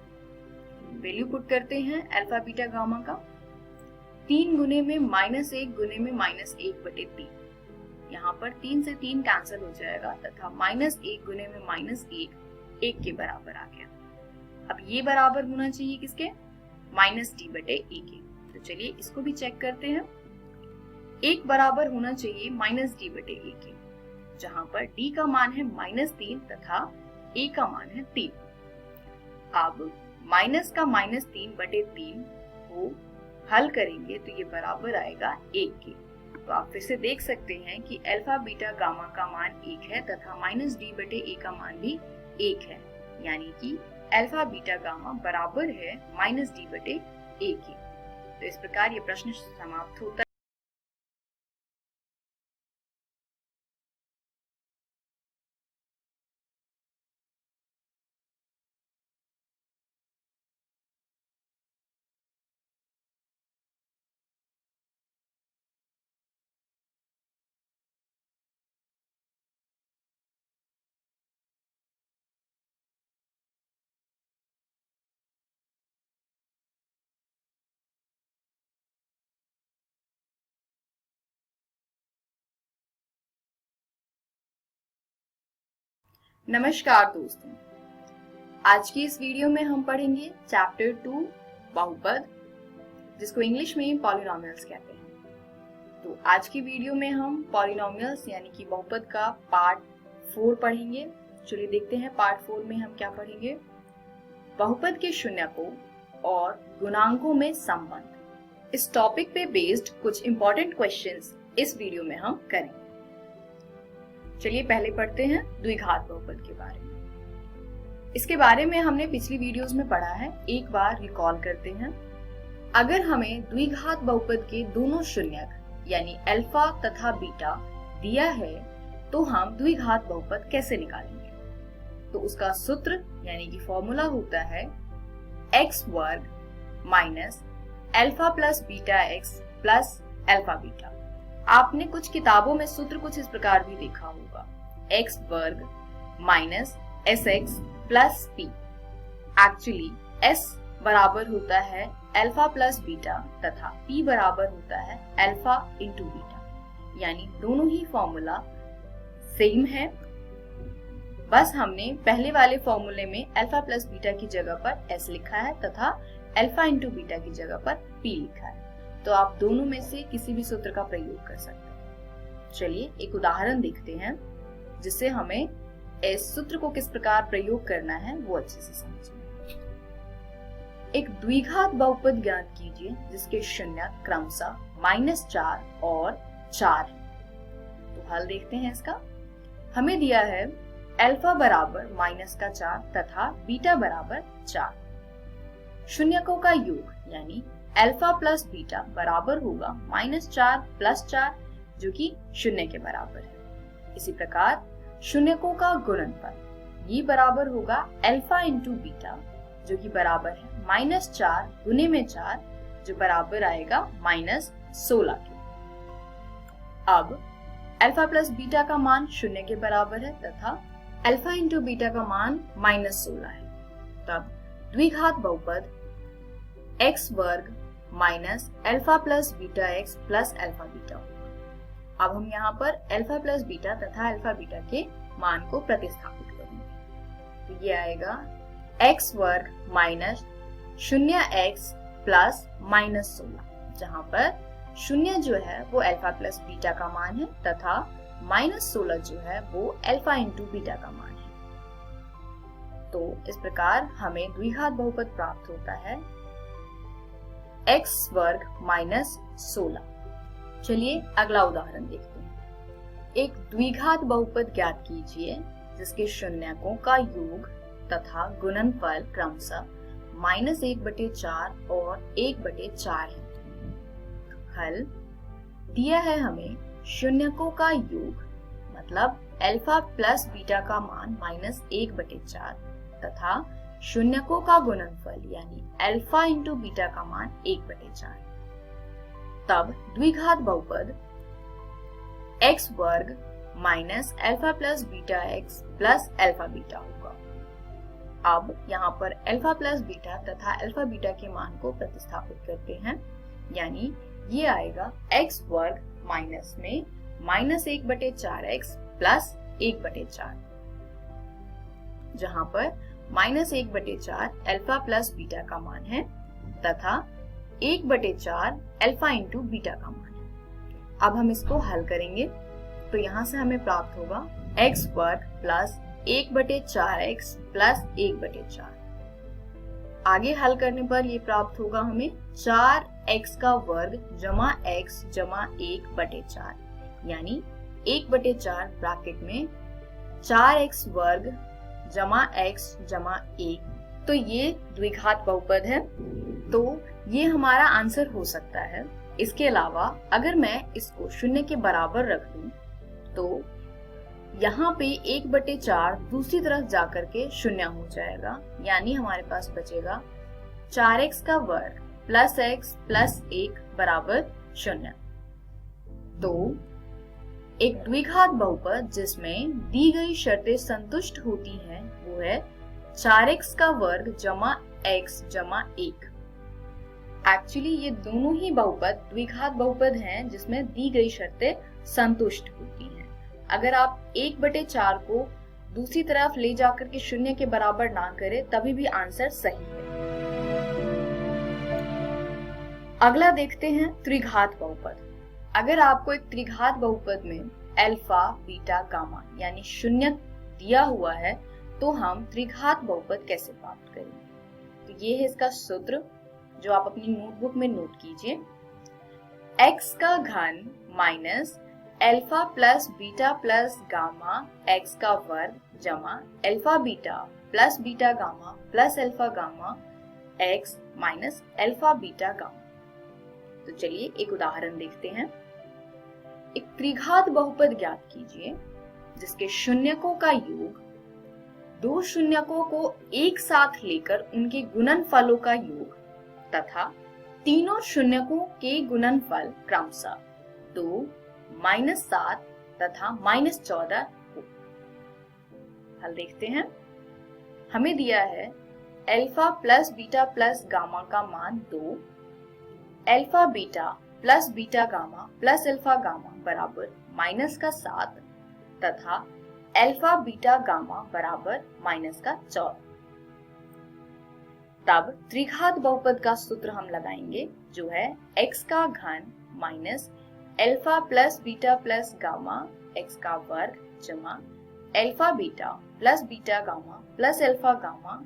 Value put करते हैं अल्फा बीटा गामा का। 3 गुने में -1 गुने में -1/3, यहाँ पर 3 से 3 कैंसिल हो जाएगा तथा -1 गुने में -1 1 के बराबर आ गया। अब ये बराबर होना चाहिए किसके? -d/a के। तो चलिए इसको भी चेक करते हैं। 1 बराबर होना चाहिए -d/a के, जहाँ पर d का मान है -3 तथा a का मान है 3। अब माइनस का -3/3 को हल करेंगे तो ये बराबर आएगा 1 के। तो आप फिर से देख सकते हैं कि अल्फा बीटा गामा का मान 1 है तथा -d/a का मान भी 1 है, यानी कि अल्फा बीटा गामा बराबर है -d/a के। तो इस प्रकार ये प्रश्न समाप्त होता है। नमस्कार दोस्तों, आज की इस वीडियो में हम पढ़ेंगे चैप्टर 2 बहुपद, जिसको इंग्लिश में पॉलिनोमियल्स कहते हैं। तो आज की वीडियो में हम पॉलिनोमियल्स यानी कि बहुपद का पार्ट 4 पढ़ेंगे। चलिए देखते हैं पार्ट 4 में हम क्या पढ़ेंगे। बहुपद के शून्यकों और गुणांकों में संबंध। इस टॉपिक पे बेस्ड कुछ इंपॉर्टेंट क्वेश्चंस इस वीडियो में हम करेंगे। चलिए पहले पढ़ते हैं द्विघात बहुपद के बारे में। इसके बारे में हमने पिछली वीडियोस में पढ़ा है, एक बार रिकॉल करते हैं। अगर हमें द्विघात बहुपद के दोनों शून्यक यानी अल्फा तथा बीटा दिया है तो हम द्विघात बहुपद कैसे निकालेंगे। तो उसका सूत्र यानी कि फॉर्मूला होता है x वर्ग minus alpha plus beta x plus alpha beta. आपने कुछ किताबों में सूत्र कुछ इस प्रकार भी देखा होगा, x वर्ग minus sx plus p। Actually s बराबर होता है अल्फा प्लस बीटा तथा p बराबर होता है अल्फा इंटू बीटा, यानी दोनों ही फॉर्मूला सेम है। बस हमने पहले वाले फॉर्मूले में अल्फा प्लस बीटा की जगह पर s लिखा है तथा अल्फा इंटू बीटा की जगह पर p लिखा है। तो आप दोनों में से किसी भी सूत्र का प्रयोग कर सकते हैं। चलिए एक उदाहरण देखते हैं जिससे हमें इस सूत्र को किस प्रकार प्रयोग करना है वो अच्छे से समझें। एक द्विघात बहुपद ज्ञात कीजिए जिसके शून्य क्रमशः -4 और 4 है। तो हल देखते हैं इसका। हमें दिया है अल्फा बराबर -4 तथा बीटा बराबर 4। शून्यकों का योग यानी अल्फा प्लस बीटा बराबर होगा -4 प्लस 4 जो कि 0 के बराबर है। इसी प्रकार शून्यकों का गुणनफल ये बराबर होगा अल्फा इंटू बीटा जो कि बराबर है -4 गुने में 4 जो बराबर आएगा -16 के। अब अल्फा प्लस बीटा का मान 0 के बराबर है तथा अल्फा इंटू बीटा का मान -16 है। तब द्विघात बहुपद x वर्ग minus alpha plus beta x plus alpha beta होगा। अब हम यहाँ पर अल्फा प्लस बीटा तथा अल्फा बीटा के मान को प्रतिस्थापित करेंगे। तो ये आएगा x वर्ग माइनस 0x प्लस -16, जहाँ पर 0 जो है वो अल्फा प्लस बीटा का मान है तथा -16 जो है वो अल्फा इंटू बीटा का मान है। तो इस प्रकार हमें द्विघात बहुपद प्राप्त होता है x वर्ग माइनस 16। चलिए अगला उदाहरण देखते हैं। एक द्विघात बहुपद ज्ञात कीजिए जिसके शून्यकों का योग तथा गुणनफल क्रमशः -1/4 और 1/4 है। हल दिया है हमें शून्यकों का योग मतलब अल्फा प्लस बीटा का मान -1/4 तथा शून्यकों का गुणनफल यानी अल्फा इंटू बीटा का मान 1/4। तब द्विघात बहुपद x वर्ग minus alpha plus beta x plus alpha beta होगा। अब यहाँ पर अल्फा प्लस बीटा तथा अल्फा बीटा के मान को प्रतिस्थापित करते हैं, यानी ये आएगा x वर्ग माइनस में -1/4x प्लस 1/4, जहाँ पर -1/4 अल्फा प्लस बीटा का मान है तथा 1/4 अल्फा इंटू बीटा का मान है। अब हम इसको हल करेंगे तो यहाँ से हमें प्राप्त होगा x वर्ग प्लस 1/4x प्लस 1/4। आगे हल करने पर ये प्राप्त होगा हमें 4x का वर्ग जमा x जमा 1/4, यानी 1/4 ब्रैकेट में 4x वर्ग जमा x जमा 1। तो ये द्विघात बहुपद है, तो ये हमारा आंसर हो सकता है। इसके अलावा अगर मैं इसको 0 के बराबर रख दूं तो यहाँ पे 1/4 दूसरी तरफ जाकर के 0 हो जाएगा, यानी हमारे पास बचेगा 4x का वर्ग प्लस x प्लस 1 बराबर 0। तो एक द्विघात बहुपद जिसमें दी गई शर्तें संतुष्ट होती हैं वो है 4x का वर्ग जमा x जमा 1। एक्चुअली ये दोनों ही बहुपद द्विघात बहुपद हैं जिसमें दी गई शर्तें संतुष्ट होती हैं। अगर आप 1/4 को दूसरी तरफ ले जाकर के 0 के बराबर ना करें तभी भी आंसर सही है। अगला देखते हैं त्रिघात बहुपद। अगर आपको एक त्रिघात बहुपद में अल्फा बीटा गामा यानी शून्य दिया हुआ है तो हम त्रिघात बहुपद कैसे प्राप्त करेंगे। तो ये है इसका सूत्र जो आप अपनी नोटबुक में नोट कीजिए। x का घन minus alpha plus beta plus gamma x का वर्ग जमा alpha beta plus beta gamma plus alpha gamma x minus alpha beta gamma. तो चलिए एक उदाहरण देखते हैं। एक त्रिघात बहुपद ज्ञात कीजिए जिसके शून्यकों का योग दो शून्यकों को एक साथ लेकर उनके गुणनफलों का योग तथा तीनों शून्यकों के गुणनफल क्रमशः 2, -7 तथा -14 हो। हल देखते हैं। हमें दिया है alpha plus beta plus gamma का मान 2, alpha beta plus beta gamma plus alpha gamma बराबर -7 तथा अल्फा बीटा गामा बराबर -14। तब त्रिघात बहुपद का सूत्र हम लगाएंगे जो है x का घन minus alpha plus beta plus gamma x का वर्ग जमा alpha beta plus beta gamma plus alpha gamma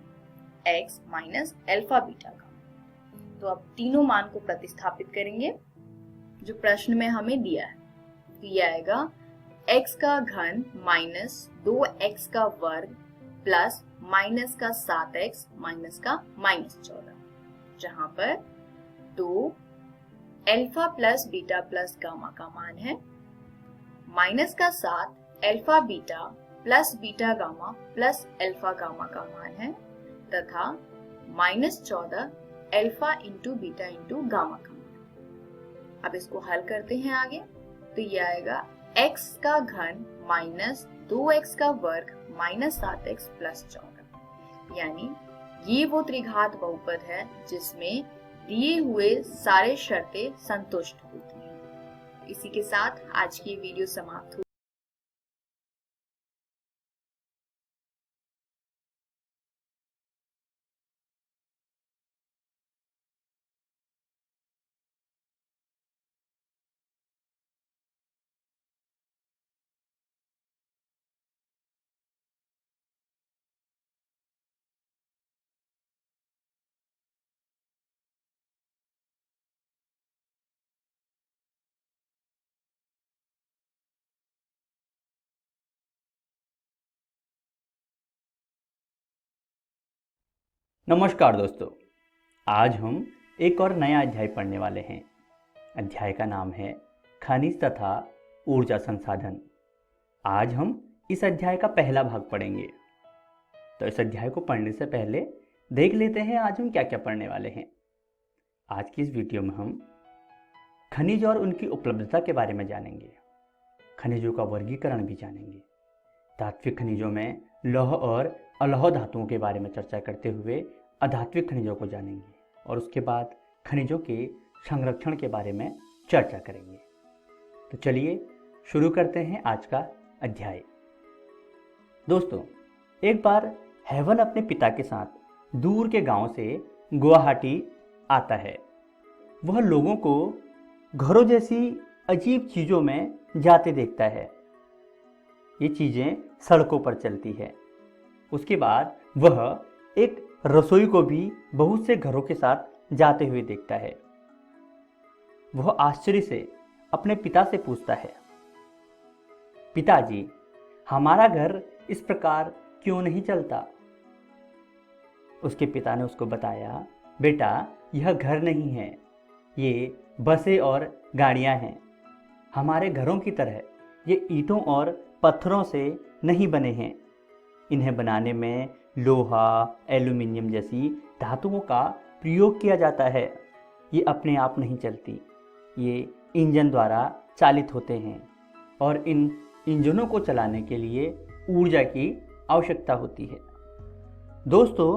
x minus alpha beta gamma. तो अब तीनों मान को प्रतिस्थापित करेंगे जो प्रश्न में हमें दिया है। तो ये आएगा x का घन माइनस 2x का वर्ग प्लस माइनस का 7x माइनस का -14, जहां पर 2 alpha plus beta plus gamma का मान है, माइनस का 7 alpha beta plus beta gamma plus alpha gamma का मान है तथा -14 alpha into beta into gamma का मान। अब इसको हल करते हैं आगे। तो ये आएगा x का घन माइनस 2x का वर्ग माइनस 7x प्लस 14, यानी ये वो त्रिघात बहुपद है जिसमें दिए हुए सारे शर्तें संतुष्ट होती हैं। इसी के साथ आज की वीडियो समाप्त हुई। नमस्कार दोस्तों, आज हम एक और नया अध्याय पढ़ने वाले हैं। अध्याय का नाम है खनिज तथा ऊर्जा संसाधन। आज हम इस अध्याय का पहला भाग पढ़ेंगे। तो इस अध्याय को पढ़ने से पहले देख लेते हैं आज हम क्या क्या पढ़ने वाले हैं। आज की इस वीडियो में हम खनिज और उनकी उपलब्धता के बारे में जानेंगे, खनिजों का वर्गीकरण भी जानेंगे, धात्विक खनिजों में लौह और अलौह धातुओं के बारे में चर्चा करते हुए अधात्विक खनिजों को जानेंगे और उसके बाद खनिजों के संरक्षण के बारे में चर्चा करेंगे। तो चलिए शुरू करते हैं आज का अध्याय। दोस्तों, एक बार हेवन अपने पिता के साथ दूर के गांव से गुवाहाटी आता है। वह लोगों को घरों जैसी अजीब चीज़ों में जाते देखता है। ये चीज़ें सड़कों पर चलती है। उसके बाद वह एक रसोई को भी बहुत से घरों के साथ जाते हुए देखता है। वह आश्चर्य से अपने पिता से पूछता है, पिताजी, हमारा घर इस प्रकार क्यों नहीं चलता? उसके पिता ने उसको बताया, बेटा, यह घर नहीं है, ये बसें और गाड़ियां हैं। हमारे घरों की तरह ये ईंटों और पत्थरों से नहीं बने हैं। इन्हें बनाने में लोहा, एल्यूमिनियम जैसी धातुओं का प्रयोग किया जाता है। ये अपने आप नहीं चलती, ये इंजन द्वारा चालित होते हैं और इन इंजनों को चलाने के लिए ऊर्जा की आवश्यकता होती है। दोस्तों,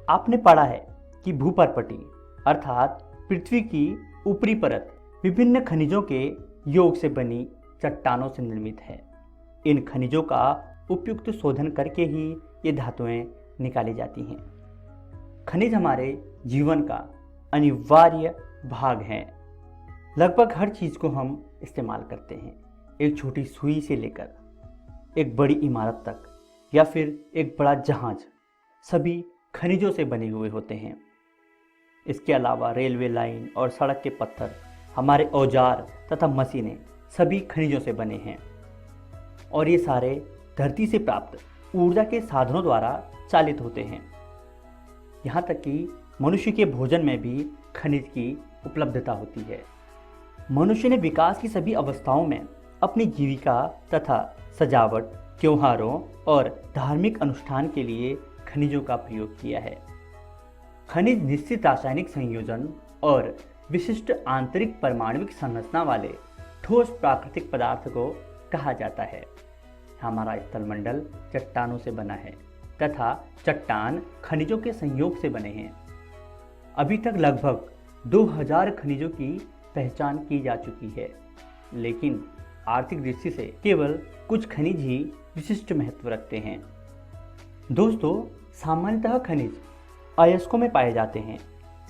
आपने पढ़ा है कि भूपर्पटी अर्थात पृथ्वी की ऊपरी परत विभिन्न खनिजों के योग से बनी चट्टानों से निर्मित है। इन खनिजों का उपयुक्त शोधन करके ही ये धातुएं निकाली जाती हैं। खनिज हमारे जीवन का अनिवार्य भाग हैं। लगभग हर चीज़ को हम इस्तेमाल करते हैं। एक छोटी सुई से लेकर एक बड़ी इमारत तक या फिर एक बड़ा जहाज सभी खनिजों से बने हुए होते हैं। इसके अलावा रेलवे लाइन और सड़क के पत्थर, हमारे औजार तथा मशीनें सभी खनिजों से बने हैं और ये सारे धरती से प्राप्त ऊर्जा के साधनों द्वारा चालित होते हैं। यहाँ तक कि मनुष्य के भोजन में भी खनिज की उपलब्धता होती है। मनुष्य ने विकास की सभी अवस्थाओं में अपनी जीविका तथा सजावट, त्योहारों और धार्मिक अनुष्ठान के लिए खनिजों का प्रयोग किया है। खनिज निश्चित रासायनिक संयोजन और विशिष्ट आंतरिक परमाणुविक संरचना वाले ठोस प्राकृतिक पदार्थ को कहा जाता है। हमारा स्थलमंडल चट्टानों से बना है तथा चट्टान खनिजों के संयोग से बने हैं। अभी तक लगभग 2000 खनिजों की पहचान की जा चुकी है, लेकिन आर्थिक दृष्टि से केवल कुछ खनिज ही विशिष्ट महत्व रखते हैं। दोस्तों, सामान्यतः खनिज अयस्कों में पाए जाते हैं।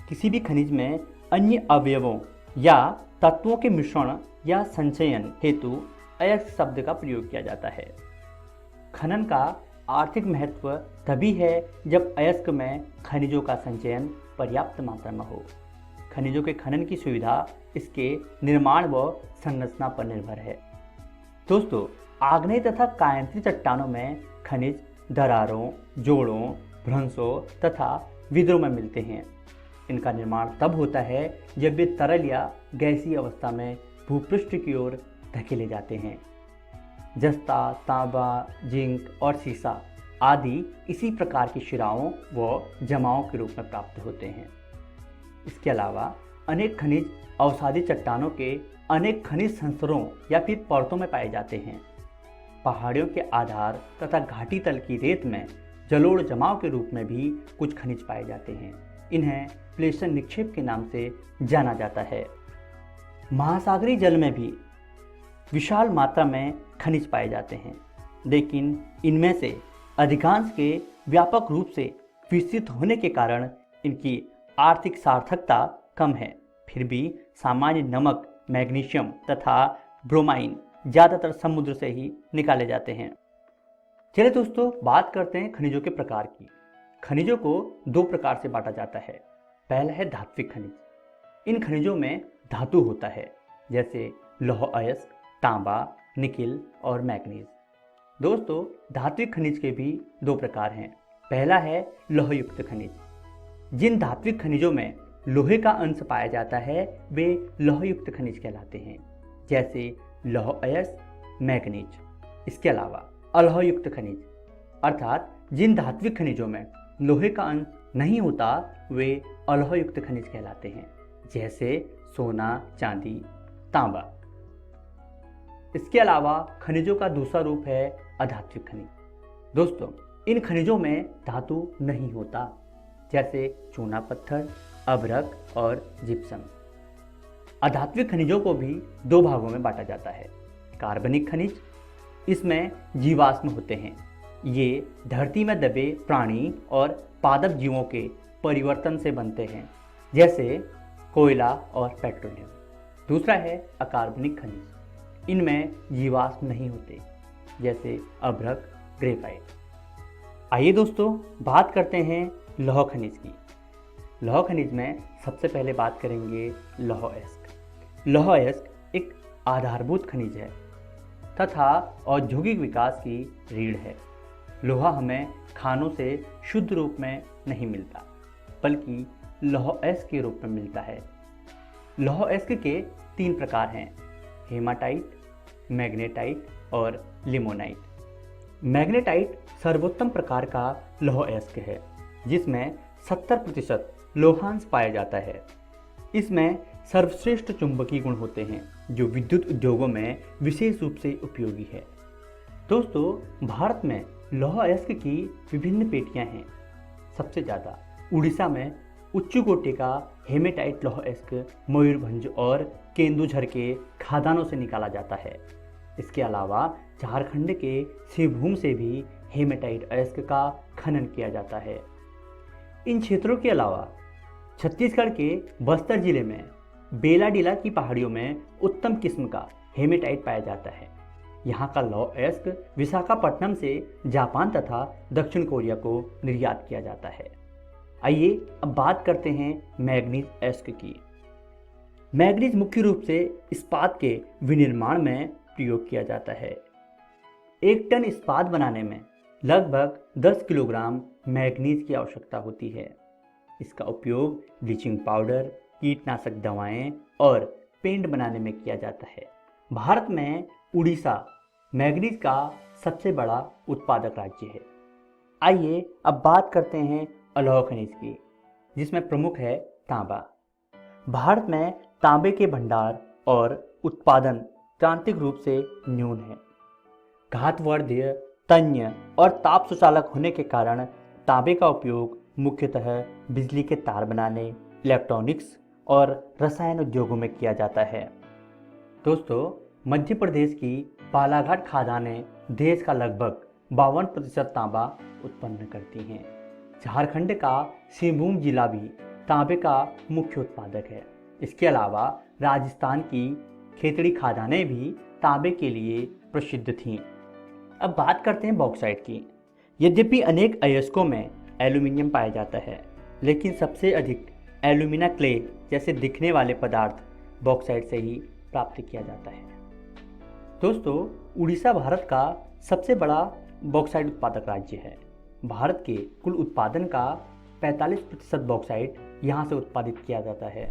किसी भी खनिज में अन्य अवयवों या तत्वों के मिश्रण या संचयन हेतु अयस्क शब्द का प्रयोग किया जाता है। खनन का आर्थिक महत्व तभी है जब अयस्क में खनिजों का संचयन पर्याप्त मात्रा में हो। खनिजों के खनन की सुविधा इसके निर्माण व संरचना पर निर्भर है। दोस्तों, आग्नेय तथा कायांतरी चट्टानों में खनिज दरारों, जोड़ों, भ्रंशों तथा विद्रों में मिलते हैं। इनका निर्माण तब होता है जब वे तरल या गैसीय अवस्था में भूपृष्ठ की ओर धकेले जाते हैं। जस्ता, तांबा, जिंक और सीसा आदि इसी प्रकार की शिराओं व जमाओं के रूप में प्राप्त होते हैं। इसके अलावा अनेक खनिज अवसादी चट्टानों के अनेक खनिज संस्तरों या फिर परतों में पाए जाते हैं। पहाड़ियों के आधार तथा घाटी तल की रेत में जलोढ़ जमाव के रूप में भी कुछ खनिज पाए जाते हैं। इन्हें प्लेसन निक्षेप के नाम से जाना जाता है। महासागरीय जल में भी विशाल मात्रा में खनिज पाए जाते हैं, लेकिन इनमें से अधिकांश के व्यापक रूप से विकसित होने के कारण इनकी आर्थिक सार्थकता कम है। फिर भी सामान्य नमक, मैग्नीशियम तथा ब्रोमाइन ज़्यादातर समुद्र से ही निकाले जाते हैं। चलिए दोस्तों, बात करते हैं खनिजों के प्रकार की। खनिजों को दो प्रकार से बांटा जाता है। पहला है धात्विक खनिज। इन खनिजों में धातु होता है, जैसे लौह अयस्क, तांबा, निकिल और मैग्नीज। दोस्तों, धात्विक खनिज के भी दो प्रकार हैं। पहला है लौहयुक्त खनिज। जिन धात्विक खनिजों में लोहे का अंश पाया जाता है वे लौहयुक्त खनिज कहलाते हैं, जैसे लौह अयस्क, मैग्नीज। इसके अलावा अलौहयुक्त खनिज अर्थात जिन धात्विक खनिजों में लोहे का अंश नहीं होता वे अलौहयुक्त खनिज कहलाते हैं, जैसे सोना, चांदी, तांबा। इसके अलावा खनिजों का दूसरा रूप है अधात्विक खनिज। दोस्तों, इन खनिजों में धातु नहीं होता, जैसे चूना पत्थर, अभ्रक और जिप्सम। अधात्विक खनिजों को भी दो भागों में बांटा जाता है। कार्बनिक खनिज, इसमें जीवाश्म होते हैं। ये धरती में दबे प्राणी और पादप जीवों के परिवर्तन से बनते हैं, जैसे कोयला और पेट्रोलियम। दूसरा है अकार्बनिक खनिज। इनमें जीवाश्म नहीं होते, जैसे अभ्रक, ग्रेफाइट। आइए दोस्तों, बात करते हैं लौह खनिज की। लौह खनिज में सबसे पहले बात करेंगे लौह अयस्क। लौह अयस्क एक आधारभूत खनिज है तथा औद्योगिक विकास की रीढ़ है। लोहा हमें खानों से शुद्ध रूप में नहीं मिलता, बल्कि लौह अयस्क के रूप में मिलता है। लौह अयस्क के 3 प्रकार हैं: हेमाटाइट, मैग्नेटाइट और लिमोनाइट। मैग्नेटाइट सर्वोत्तम प्रकार का लौह अयस्क है, जिसमें 70% लोहांश पाया जाता है। इसमें सर्वश्रेष्ठ चुंबकीय गुण होते हैं, जो विद्युत उद्योगों में विशेष रूप से उपयोगी है। दोस्तों, भारत में लौह अयस्क की विभिन्न पेटियां हैं। सबसे ज़्यादा उड़ीसा में उच्च कोटि का हेमेटाइट लौह अयस्क मयूरभंज और केंदुझर के खादानों से निकाला जाता है। इसके अलावा झारखंड के सिंहभूम से भी हेमेटाइट अयस्क का खनन किया जाता है। इन क्षेत्रों के अलावा छत्तीसगढ़ के बस्तर जिले में बेलाडीला की पहाड़ियों में उत्तम किस्म का हेमेटाइट पाया जाता है। यहाँ का लौह अयस्क विशाखापट्टनम से जापान तथा दक्षिण कोरिया को निर्यात किया जाता है। आइए अब बात करते हैं मैग्नीज अयस्क की। मैग्नीज मुख्य रूप से इस्पात के विनिर्माण में प्रयोग किया जाता है। 1 टन इस्पात बनाने में लगभग 10 किलोग्राम मैग्नीज की आवश्यकता होती है। इसका उपयोग ब्लीचिंग पाउडर, कीटनाशक दवाएं और पेंट बनाने में किया जाता है। भारत में उड़ीसा मैग्नीज का सबसे बड़ा उत्पादक राज्य है। आइए अब बात करते हैं अलौह खनिज की, जिसमें प्रमुख है तांबा। भारत में तांबे के भंडार और उत्पादन क्रांतिक रूप से न्यून है। घातवर्धीय, तन्य और ताप सुचालक होने के कारण तांबे का उपयोग मुख्यतः बिजली के तार बनाने, इलेक्ट्रॉनिक्स और रसायन उद्योगों में किया जाता है। दोस्तों, मध्य प्रदेश की बालाघाट खदानें देश का लगभग 52% तांबा उत्पन्न करती हैं। झारखंड का सिंहभूम जिला भी तांबे का मुख्य उत्पादक है। इसके अलावा राजस्थान की खेतड़ी खदानें भी तांबे के लिए प्रसिद्ध थीं। अब बात करते हैं बॉक्साइट की। यद्यपि अनेक अयस्कों में एल्यूमिनियम पाया जाता है, लेकिन सबसे अधिक एल्यूमिना क्ले जैसे दिखने वाले पदार्थ बॉक्साइट से ही प्राप्त किया जाता है। दोस्तों, उड़ीसा भारत का सबसे बड़ा बॉक्साइट उत्पादक राज्य है। भारत के कुल उत्पादन का 45% बॉक्साइट यहाँ से उत्पादित किया जाता है।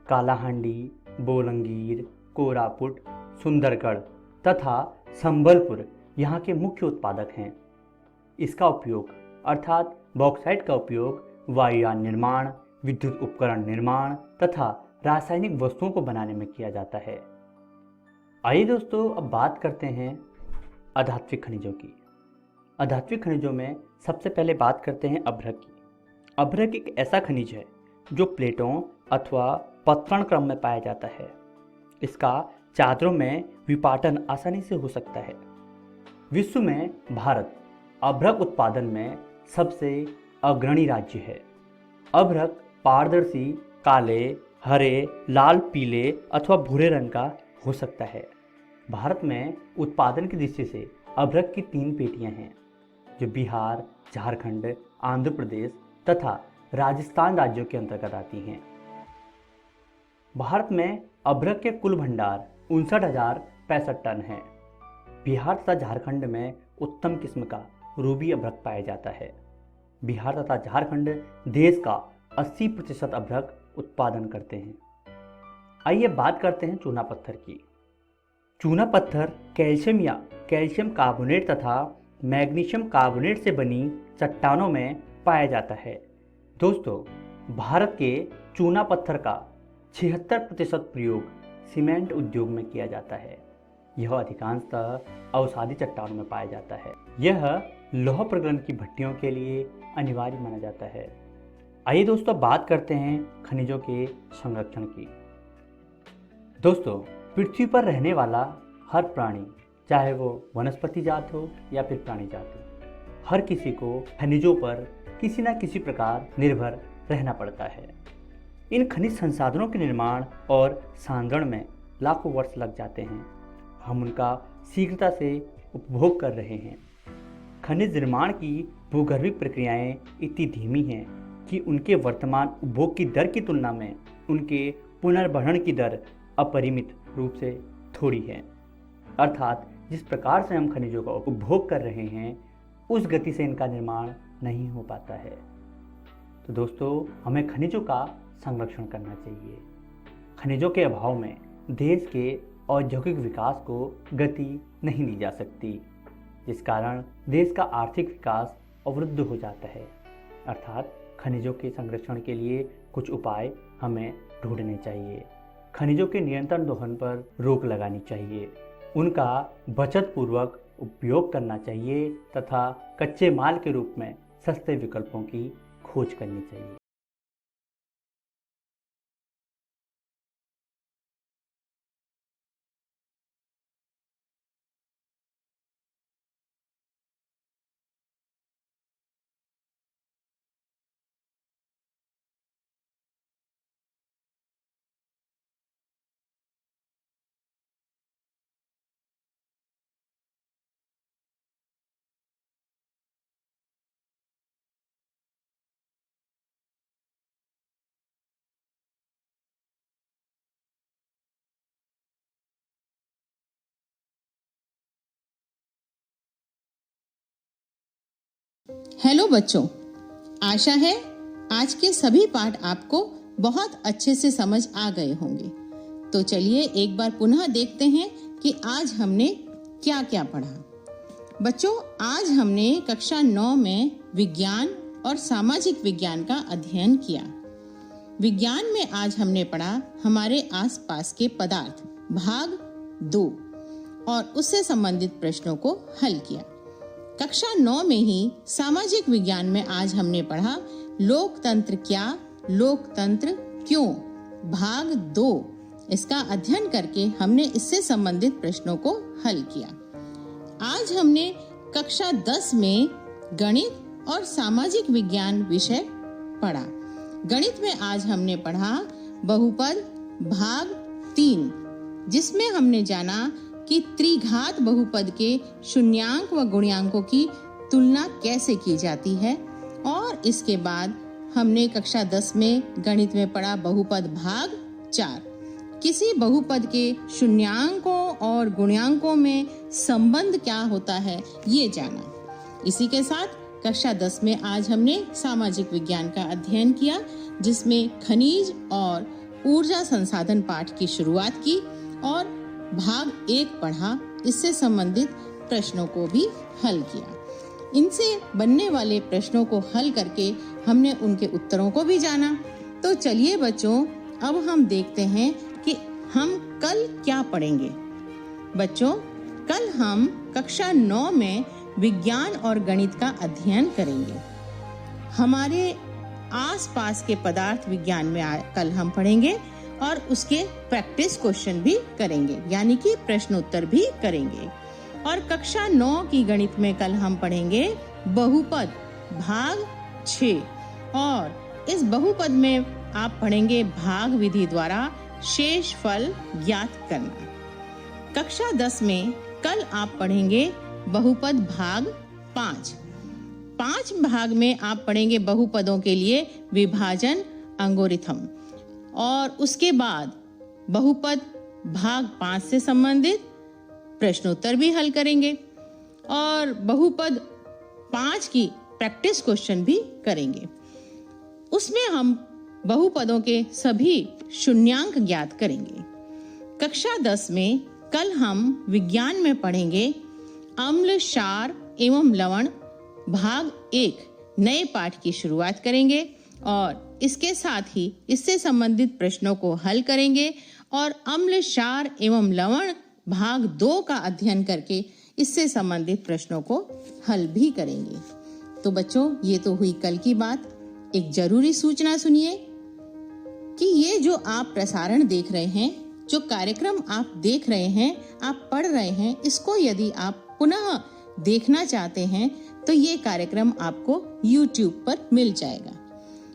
कालाहांडी, बोलंगीर, कोरापुट, सुंदरगढ़ तथा संबलपुर यहाँ के मुख्य उत्पादक हैं। इसका उपयोग अर्थात बॉक्साइट का उपयोग वायुयान निर्माण, विद्युत उपकरण निर्माण तथा रासायनिक वस्तुओं को बनाने में किया जाता है। आइए दोस्तों, अब बात करते हैं अधात्विक खनिजों की। अधात्विक खनिजों में सबसे पहले बात करते हैं अभ्रक की। अभ्रक एक ऐसा खनिज है जो प्लेटों अथवा पत्थर क्रम में पाया जाता है। इसका चादरों में विपाटन आसानी से हो सकता है। विश्व में भारत अभ्रक उत्पादन में सबसे अग्रणी राज्य है। अभ्रक पारदर्शी, काले, हरे, लाल, पीले अथवा भूरे रंग का हो सकता है। भारत में उत्पादन की दृष्टि से अभ्रक की 3 पेटियां हैं, जो बिहार, झारखंड, आंध्र प्रदेश तथा राजस्थान राज्यों के अंतर्गत आती हैं। भारत में अभ्रक के कुल भंडार 59,065 टन हैं। बिहार तथा झारखंड में उत्तम किस्म का रूबी अभ्रक पाया जाता है। बिहार तथा झारखंड देश का 80% अभ्रक उत्पादन करते हैं। आइए बात करते हैं चूना पत्थर की। चूना पत्थर कैल्शियम या कैल्शियम कार्बोनेट तथा मैग्नीशियम कार्बोनेट से बनी चट्टानों में पाया जाता है। दोस्तों, भारत के चूना पत्थर का 76% प्रयोग सीमेंट उद्योग में किया जाता है। यह अधिकांशतः अवसादी चट्टानों में पाया जाता है। यह लौह प्रगलन की भट्टियों के लिए अनिवार्य माना जाता है। आइए दोस्तों, बात करते हैं खनिजों के संरक्षण की। दोस्तों, पृथ्वी पर रहने वाला हर प्राणी, चाहे वो वनस्पति जात हो या फिर प्राणी जात हो, हर किसी को खनिजों पर किसी न किसी प्रकार निर्भर रहना पड़ता है। इन खनिज संसाधनों के निर्माण और सांद्रण में लाखों वर्ष लग जाते हैं। हम उनका शीघ्रता से उपभोग कर रहे हैं। खनिज निर्माण की भूगर्भिक प्रक्रियाएं इतनी धीमी हैं कि उनके वर्तमान उपभोग की दर की तुलना में उनके पुनर्भरण की दर अपरिमित रूप से थोड़ी है। अर्थात जिस प्रकार से हम खनिजों का उपभोग कर रहे हैं, उस गति से इनका निर्माण नहीं हो पाता है। तो दोस्तों, हमें खनिजों का संरक्षण करना चाहिए। खनिजों के अभाव में देश के औद्योगिक विकास को गति नहीं दी जा सकती, जिस कारण देश का आर्थिक विकास अवरुद्ध हो जाता है। अर्थात खनिजों के संरक्षण के लिए कुछ उपाय हमें ढूंढने चाहिए। खनिजों के निरंतर दोहन पर रोक लगानी चाहिए, उनका बचत पूर्वक उपयोग करना चाहिए तथा कच्चे माल के रूप में सस्ते विकल्पों की खोज करनी चाहिए। हेलो बच्चों, आशा है आज के सभी पाठ आपको बहुत अच्छे से समझ आ गए होंगे। तो चलिए एक बार पुनः देखते हैं कि आज हमने क्या क्या पढ़ा। बच्चों, आज हमने कक्षा 9 में विज्ञान और सामाजिक विज्ञान का अध्ययन किया। विज्ञान में आज हमने पढ़ा हमारे आसपास के पदार्थ भाग 2 और उससे संबंधित प्रश्नों को हल किया। कक्षा 9 में ही सामाजिक विज्ञान में आज हमने पढ़ा लोकतंत्र क्या, लोकतंत्र क्यों, भाग 2। इसका अध्ययन करके हमने इससे संबंधित प्रश्नों को हल किया। आज हमने कक्षा 10 में गणित और सामाजिक विज्ञान विषय पढ़ा। गणित में आज हमने पढ़ा बहुपद भाग 3, जिसमें हमने जाना कि त्रिघात बहुपद के शून्यांक व गुण्यांकों की तुलना कैसे की जाती है। और इसके बाद हमने कक्षा 10 में गणित में पढ़ा बहुपद भाग 4, किसी बहुपद के शून्यांकों और गुण्यांकों में संबंध क्या होता है ये जाना। इसी के साथ कक्षा 10 में आज हमने सामाजिक विज्ञान का अध्ययन किया, जिसमें खनिज और ऊर्जा संसाधन पाठ की शुरुआत की और भाग 1 पढ़ा। इससे संबंधित प्रश्नों को भी हल किया। इनसे बनने वाले प्रश्नों को हल करके हमने उनके उत्तरों को भी जाना। तो चलिए बच्चों, अब हम देखते हैं कि हम कल क्या पढ़ेंगे। बच्चों, कल हम कक्षा 9 में विज्ञान और गणित का अध्ययन करेंगे। हमारे आसपास के पदार्थ विज्ञान में कल हम पढ़ेंगे और उसके प्रैक्टिस क्वेश्चन भी करेंगे, यानी कि प्रश्नोत्तर भी करेंगे। और कक्षा 9 की गणित में कल हम पढ़ेंगे बहुपद भाग 6 और इस बहुपद में आप पढ़ेंगे भाग विधि द्वारा शेषफल ज्ञात करना। कक्षा 10 में कल आप पढ़ेंगे बहुपद भाग 5। 5 भाग में आप पढ़ेंगे बहुपदों के लिए विभाजन एल्गोरिथम और उसके बाद बहुपद भाग 5 से संबंधित प्रश्नोत्तर भी हल करेंगे और बहुपद 5 की प्रैक्टिस क्वेश्चन भी करेंगे। उसमें हम बहुपदों के सभी शून्यांक ज्ञात करेंगे। कक्षा 10 में कल हम विज्ञान में पढ़ेंगे अम्ल, क्षार एवं लवण भाग 1 नए पाठ की शुरुआत करेंगे और इसके साथ ही इससे संबंधित प्रश्नों को हल करेंगे और अम्ल, क्षार एवं लवण भाग 2 का अध्ययन करके इससे संबंधित प्रश्नों को हल भी करेंगे। तो बच्चों, ये तो हुई कल की बात। एक जरूरी सूचना सुनिए कि ये जो आप प्रसारण देख रहे हैं, जो कार्यक्रम आप देख रहे हैं, आप पढ़ रहे हैं, इसको यदि आप पुनः देखना चाहते हैं तो ये कार्यक्रम आपको YouTube पर मिल जाएगा।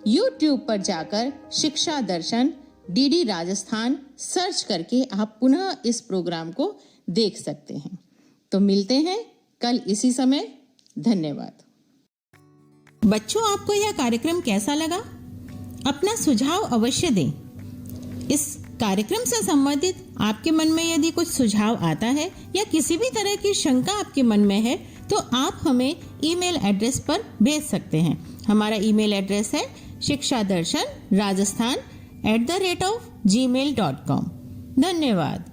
YouTube पर जाकर शिक्षा दर्शन डीडी राजस्थान सर्च करके आप पुनः इस प्रोग्राम को देख सकते हैं। तो मिलते हैं कल इसी समय। धन्यवाद। बच्चों, आपको यह कार्यक्रम कैसा लगा? अपना सुझाव अवश्य दें। इस कार्यक्रम से संबंधित आपके मन में यदि कुछ सुझाव आता है या किसी भी तरह की शंका आपके मन में है तो आप हमें ईमेल एड्रेस पर भेज सकते हैं। हमारा ईमेल एड्रेस है शिक्षादर्शन rajasthan@gmail.com। धन्यवाद।